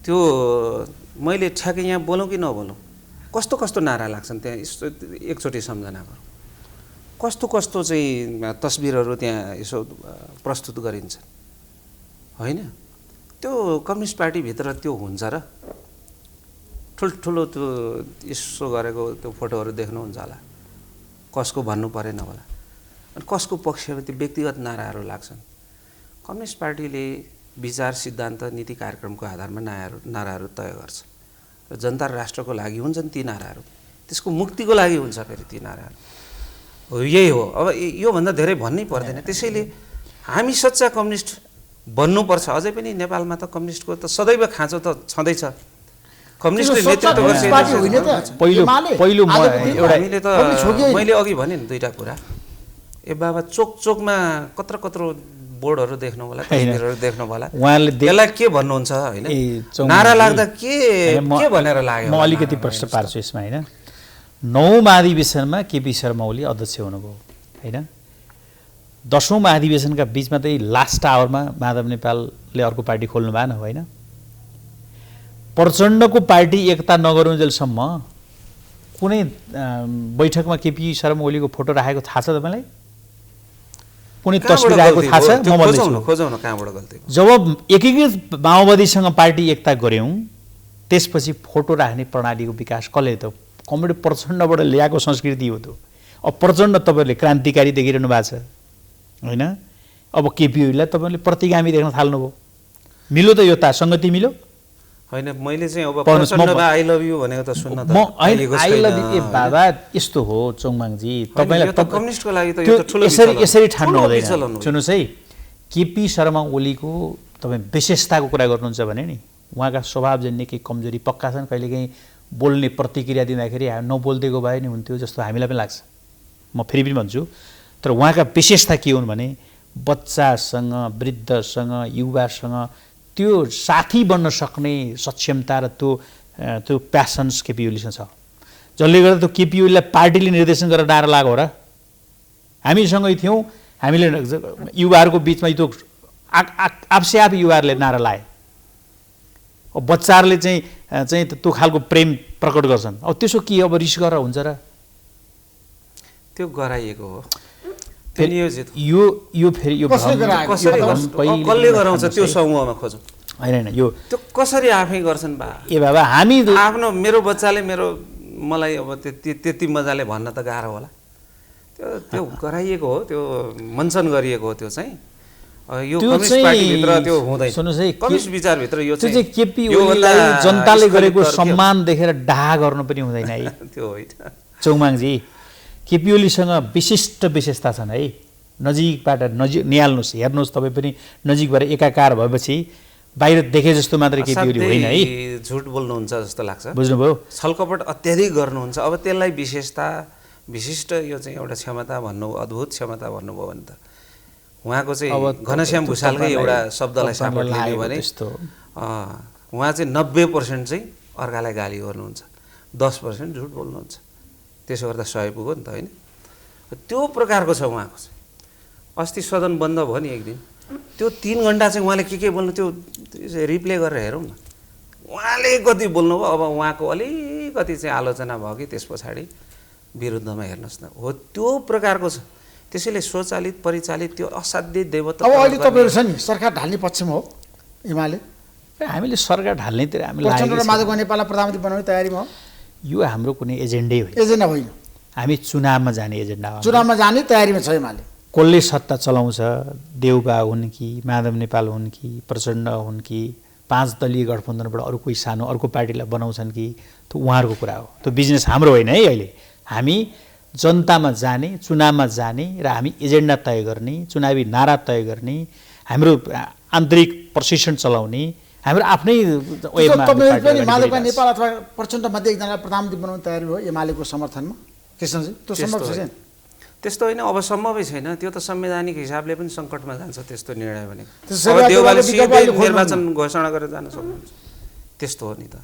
त्यो मैले ठ्याक्कै यहाँ बोलौँ कि नबोलौँ, कस्तो कस्तो नारा लाग्छन् त्यहाँ, यसो एकचोटि सम्झना गरौँ। कस्तो कस्तो चाहिँ तस्बिरहरू त्यहाँ यसो प्रस्तुत गरिन्छ होइन। त्यो कम्युनिस्ट पार्टीभित्र त्यो हुन्छ र ठुल्ठुलो त्यो यसो गरेको त्यो फोटोहरू देख्नुहुन्छ होला, कसको भन्नु परेन होला, अनि कसको पक्षमा त्यो व्यक्तिगत नाराहरू लाग्छन्। कम्युनिस्ट पार्टीले विचार, सिद्धान्त, नीति, कार्यक्रमको आधारमा नाराहरू तय गर्छ र जनता र राष्ट्रको लागि हुन्छन् ती नाराहरू, त्यसको मुक्तिको लागि हुन्छ फेरि ती नाराहरू। हो यही हो। अब योभन्दा धेरै भन्नै पर्दैन। त्यसैले हामी सच्चा कम्युनिस्ट बन्नुपर्छ। अझै पनि नेपालमा त कम्युनिस्टको त सदैव खाँचो त छँदैछ। कम्युनिस्टले नेतृत्व गर्छ। पहिलो हामीले त मैले अघि भने नि दुईटा कुरा, ए बाबा चोकमा कत्रो बोर्डहरू देख्नु होला, तस्बिरहरू देख्नु होला, उहाँले त्यसलाई के भन्नुहुन्छ होइन, नारा लाग्दा के भनेर लाग्यो। म अलिकति प्रश्न पार्छु यसमा होइन। 9औं महाधिवेशनमा केपी शर्मा ओली अध्यक्ष हुनुभयो होइन। 10औं महाधिवेशनका बिचमा त लास्ट आवरमा माधव नेपालले अर्को पार्टी खोल्नु भएन होइन। प्रचण्डको पार्टी एकता नगरुन्जेलसम्म कुनै बैठकमा केपी शर्मा ओलीको फोटो राखेको थाहा छ तपाईँलाई? कुनै तस्बिर राखेको थाहा छ? म भन्दैछु जब एकीकृत माओवादीसँग पार्टी एकता गऱ्यौँ त्यसपछि फोटो राख्ने प्रणालीको विकास कसले त कमरेड प्रचण्डबाट ल्याएको संस्कृति हो त्यो। अब प्रचण्ड तपाईँहरूले क्रान्तिकारी देखिरहनु भएको छ होइन। अब केपी ओलीलाई तपाईँले प्रतिगामी देख्न थाल्नुभयो। मिल्यो त यो त सङ्गति मिल्यो होइन। मैले चाहिँ अब प्रचण्डमा आई लभ यु भनेको त सुन्न त आई लभ यु। ए बाबा यस्तो हो चौङमाङजी, तपाईँलाई कम्युनिस्टको लागि त यो त ठुलो यसरी ठान्नु हुँदैन। सुन्नुहोस् है, केपी शर्मा ओलीको तपाईँ विशेषताको कुरा गर्नुहुन्छ भने नि उहाँका स्वभावजन्य केही कमजोरी पक्का छन्। कहिलेकाहीँ बोल्ने प्रतिक्रिया दिँदाखेरि नबोलिदिएको भए नि हुन्थ्यो जस्तो हामीलाई पनि लाग्छ। म फेरि पनि भन्छु, तर उहाँका विशेषता के हुन् भने बच्चासँग, वृद्धसँग, युवासँग त्यो साथी बन्न सक्ने सक्षमता र त्यो प्यासन्स केपी ओलीसँग छ, जसले गर्दा त्यो केपी ओलीलाई पार्टीले निर्देशन गरेर नारा लाग्यो र हामीसँगै थियौँ। हामीले युवाहरूको बिचमा त्यो आफसे आफ युवाहरूले नारा लाए। अब बच्चाहरूले चाहिँ त्यो खालको प्रेम प्रकट गर्छन्। अब त्यसो के अब रिस गरेर हुन्छ र? त्यो गराइएको हो। यो फेरि यो कसले गराउँछ त्यो समूहमा खोजौँ होइन। यो त्यो कसरी आफै गर्छन् बा? ए बाबा हामी आफ्नो मेरो बच्चाले मलाई अब त्यति मजाले भन्न त गाह्रो होला। त्यो गराइएको हो, त्यो मञ्चन गरिएको हो। त्यो चाहिँ यो कम्युनिस्ट पार्टीभित्र त्यो हुँदैन। सुन्नुहोस् है, कम्युनिस्ट विचारभित्र यो चाहिँ केपी ओलीलाई जनताले गरेको सम्मान देखेर डाहा गर्नु पनि हुँदैन है। त्यो होइन चौङमाङजी, केपी ओलीसँग विशिष्ट विशेषता छन् है। नजिकबाट निहाल्नुहोस्, हेर्नुहोस्, तपाईँ पनि नजिकबाट एकाकार भएपछि बाहिर देखे जस्तो मात्रै केपी ओली होइन है। झुट बोल्नुहुन्छ जस्तो लाग्छ, बुझ्नुभयो? छलकपट अत्याधिक गर्नुहुन्छ। अब त्यसलाई विशेषता, विशिष्ट यो चाहिँ एउटा क्षमता भन्नु, अद्भुत क्षमता भन्नुभयो भने त उहाँको चाहिँ घनश्याम भुषालकै एउटा शब्दलाई सापट लिने भने उहाँ चाहिँ 90% चाहिँ अर्कालाई गाली गर्नुहुन्छ, 10% झुट बोल्नुहुन्छ। त्यसो गर्दा सय पुग्यो नि त होइन। त्यो प्रकारको छ उहाँको चाहिँ। अस्ति सदन बन्द भयो नि एक दिन, त्यो 3 घन्टा चाहिँ उहाँले के बोल्नु त्यो रिप्ले गरेर हेरौँ न। उहाँले कति बोल्नुभयो, अब उहाँको अलिकति चाहिँ आलोचना भयो कि त्यस पछाडि विरुद्धमा हेर्नुहोस् न। हो त्यो प्रकारको छ। त्यसैले स्वचालित परिचालित त्यो असाध्य देवता। अब अहिले तपाईँहरू छ नि सरकार ढाल्ने पक्षमा हो एमाले? हामीले सरकार ढाल्नेतिर हामी माधव नेपाललाई प्रधानमन्त्री बनाउने तयारीमा हो। यो हाम्रो कुनै एजेन्डै होइन। एजेन्डा होइन, हामी चुनावमा जाने एजेन्डा हो। चुनावमा जाने तयारीमा छ एमाले। कसले सत्ता चलाउँछ, देउबा हुन् कि माधव नेपाल हुन् कि प्रचण्ड हुन् कि 5 दलीय गठबन्धनबाट अरू कोही सानो अर्को पार्टीलाई बनाउँछन् कि, त्यो उहाँहरूको कुरा हो। त्यो बिजनेस हाम्रो होइन है। अहिले हामी जनतामा जाने, चुनावमा जाने र हामी एजेन्डा तय गर्ने, चुनावी नारा तय गर्ने, हाम्रो आन्तरिक प्रशिक्षण चलाउने, हाम्रो आफ्नै माधव नेपाल अथवा प्रचण्ड मध्ये एकजनालाई प्रधानमन्त्री बनाउने तयारी हो एमालेको समर्थनमा कृष्णजी? त्यो सम्भव छैन? त्यस्तो होइन, अब सम्भवै छैन। त्यो त संवैधानिक हिसाबले पनि सङ्कटमा जान्छ त्यस्तो निर्णय भनेको। देउबाले निर्वाचन घोषणा गरेर जान सक्नुहुन्छ, त्यस्तो हो नि त।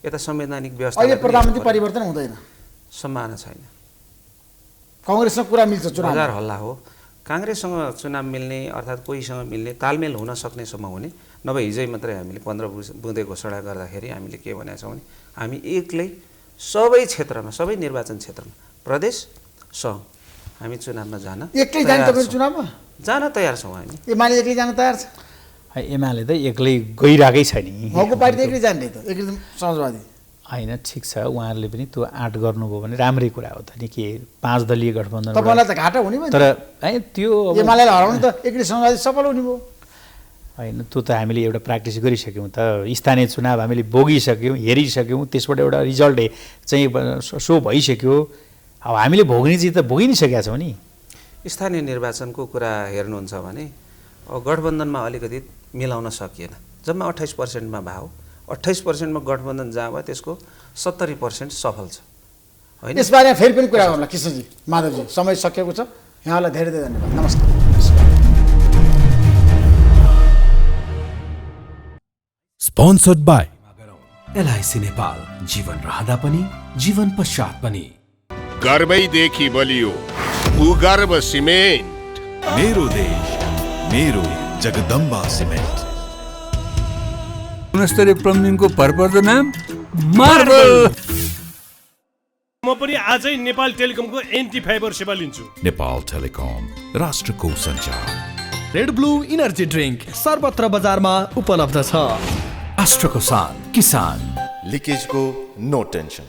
यता संवैधानिक व्यवस्था अहिले प्रधानमन्त्री परिवर्तन हुँदैन, सम्भावना छैन। कांग्रेससँग कुरा मिल्छ, चुनाव हजार हल्ला हो। काङ्ग्रेससँग चुनाव मिल्ने अर्थात् कोहीसँग मिल्ने तालमेल हुन सक्नेसम्म हुने नभए हिजै मात्रै हामीले 15 बुँदे घोषणा गर्दाखेरि हामीले के भनेका छौँ भने हामी एक्लै सबै क्षेत्रमा सबै निर्वाचन क्षेत्रमा प्रदेश सह हामी चुनावमा जान एक्लै जाने तपाईँ चुनावमा जान तयार छौँ हामी एमाले एक्लै जान तयार छ एमाले त एक्लै गइरहेकै छ नि उहाँको पार्टी त एक्लै जाने त एक्लै समाजवादी होइन ठिक छ उहाँहरूले पनि त्यो आँट गर्नुभयो भने राम्रै कुरा हो त नि के 5 दलीय गठबन्धन तपाईँलाई त घाटा हुने भयो तर है त्यो अब एमालेलाई हराउनु त एक्लै समाजवादी सफल हुने भयो होइन त्यो त हामीले एउटा प्र्याक्टिस गरिसक्यौँ त स्थानीय चुनाव हामीले भोगिसक्यौँ हेरिसक्यौँ त्यसबाट एउटा रिजल्ट चाहिँ सो भइसक्यो अब हामीले भोग्ने चिज त भोगि नै सकेका छौँ नि स्थानीय निर्वाचनको कुरा हेर्नुहुन्छ भने गठबन्धनमा अलिकति मिलाउन सकिएन जम्मा 28%मा भयो 28%मा गठबन्धन जहाँ भयो त्यसको 70% सफल छ होइन यसबारे फेरि पनि कुरा गरौँला कृष्णजी माधवजी समय सकिएको छ यहाँलाई धेरै धेरै धन्यवाद नमस्कार Sponsored by एलआइसी नेपाल जीवन रहँदा पनि जीवन पश्चात पनि गर्वैदेखि बलियो भूगर्भ सिमेन्ट मेरो देश मेरो जगदम्बा सिमेन्ट गुणस्तरीय प्लम्बिङको भरपर्दो नाम मार्बल। म पनि आजै नेपाल टेलिकमको एन्टी फाइबर सेवा लिन्छु। नेपाल टेलिकम राष्ट्रको सञ्चार। रेड ब्लू इनर्जी ड्रिङ्क सर्वत्र बजारमा उपलब्ध छ। राष्ट्रको शान किसान लिकेजको नो टेन्सन।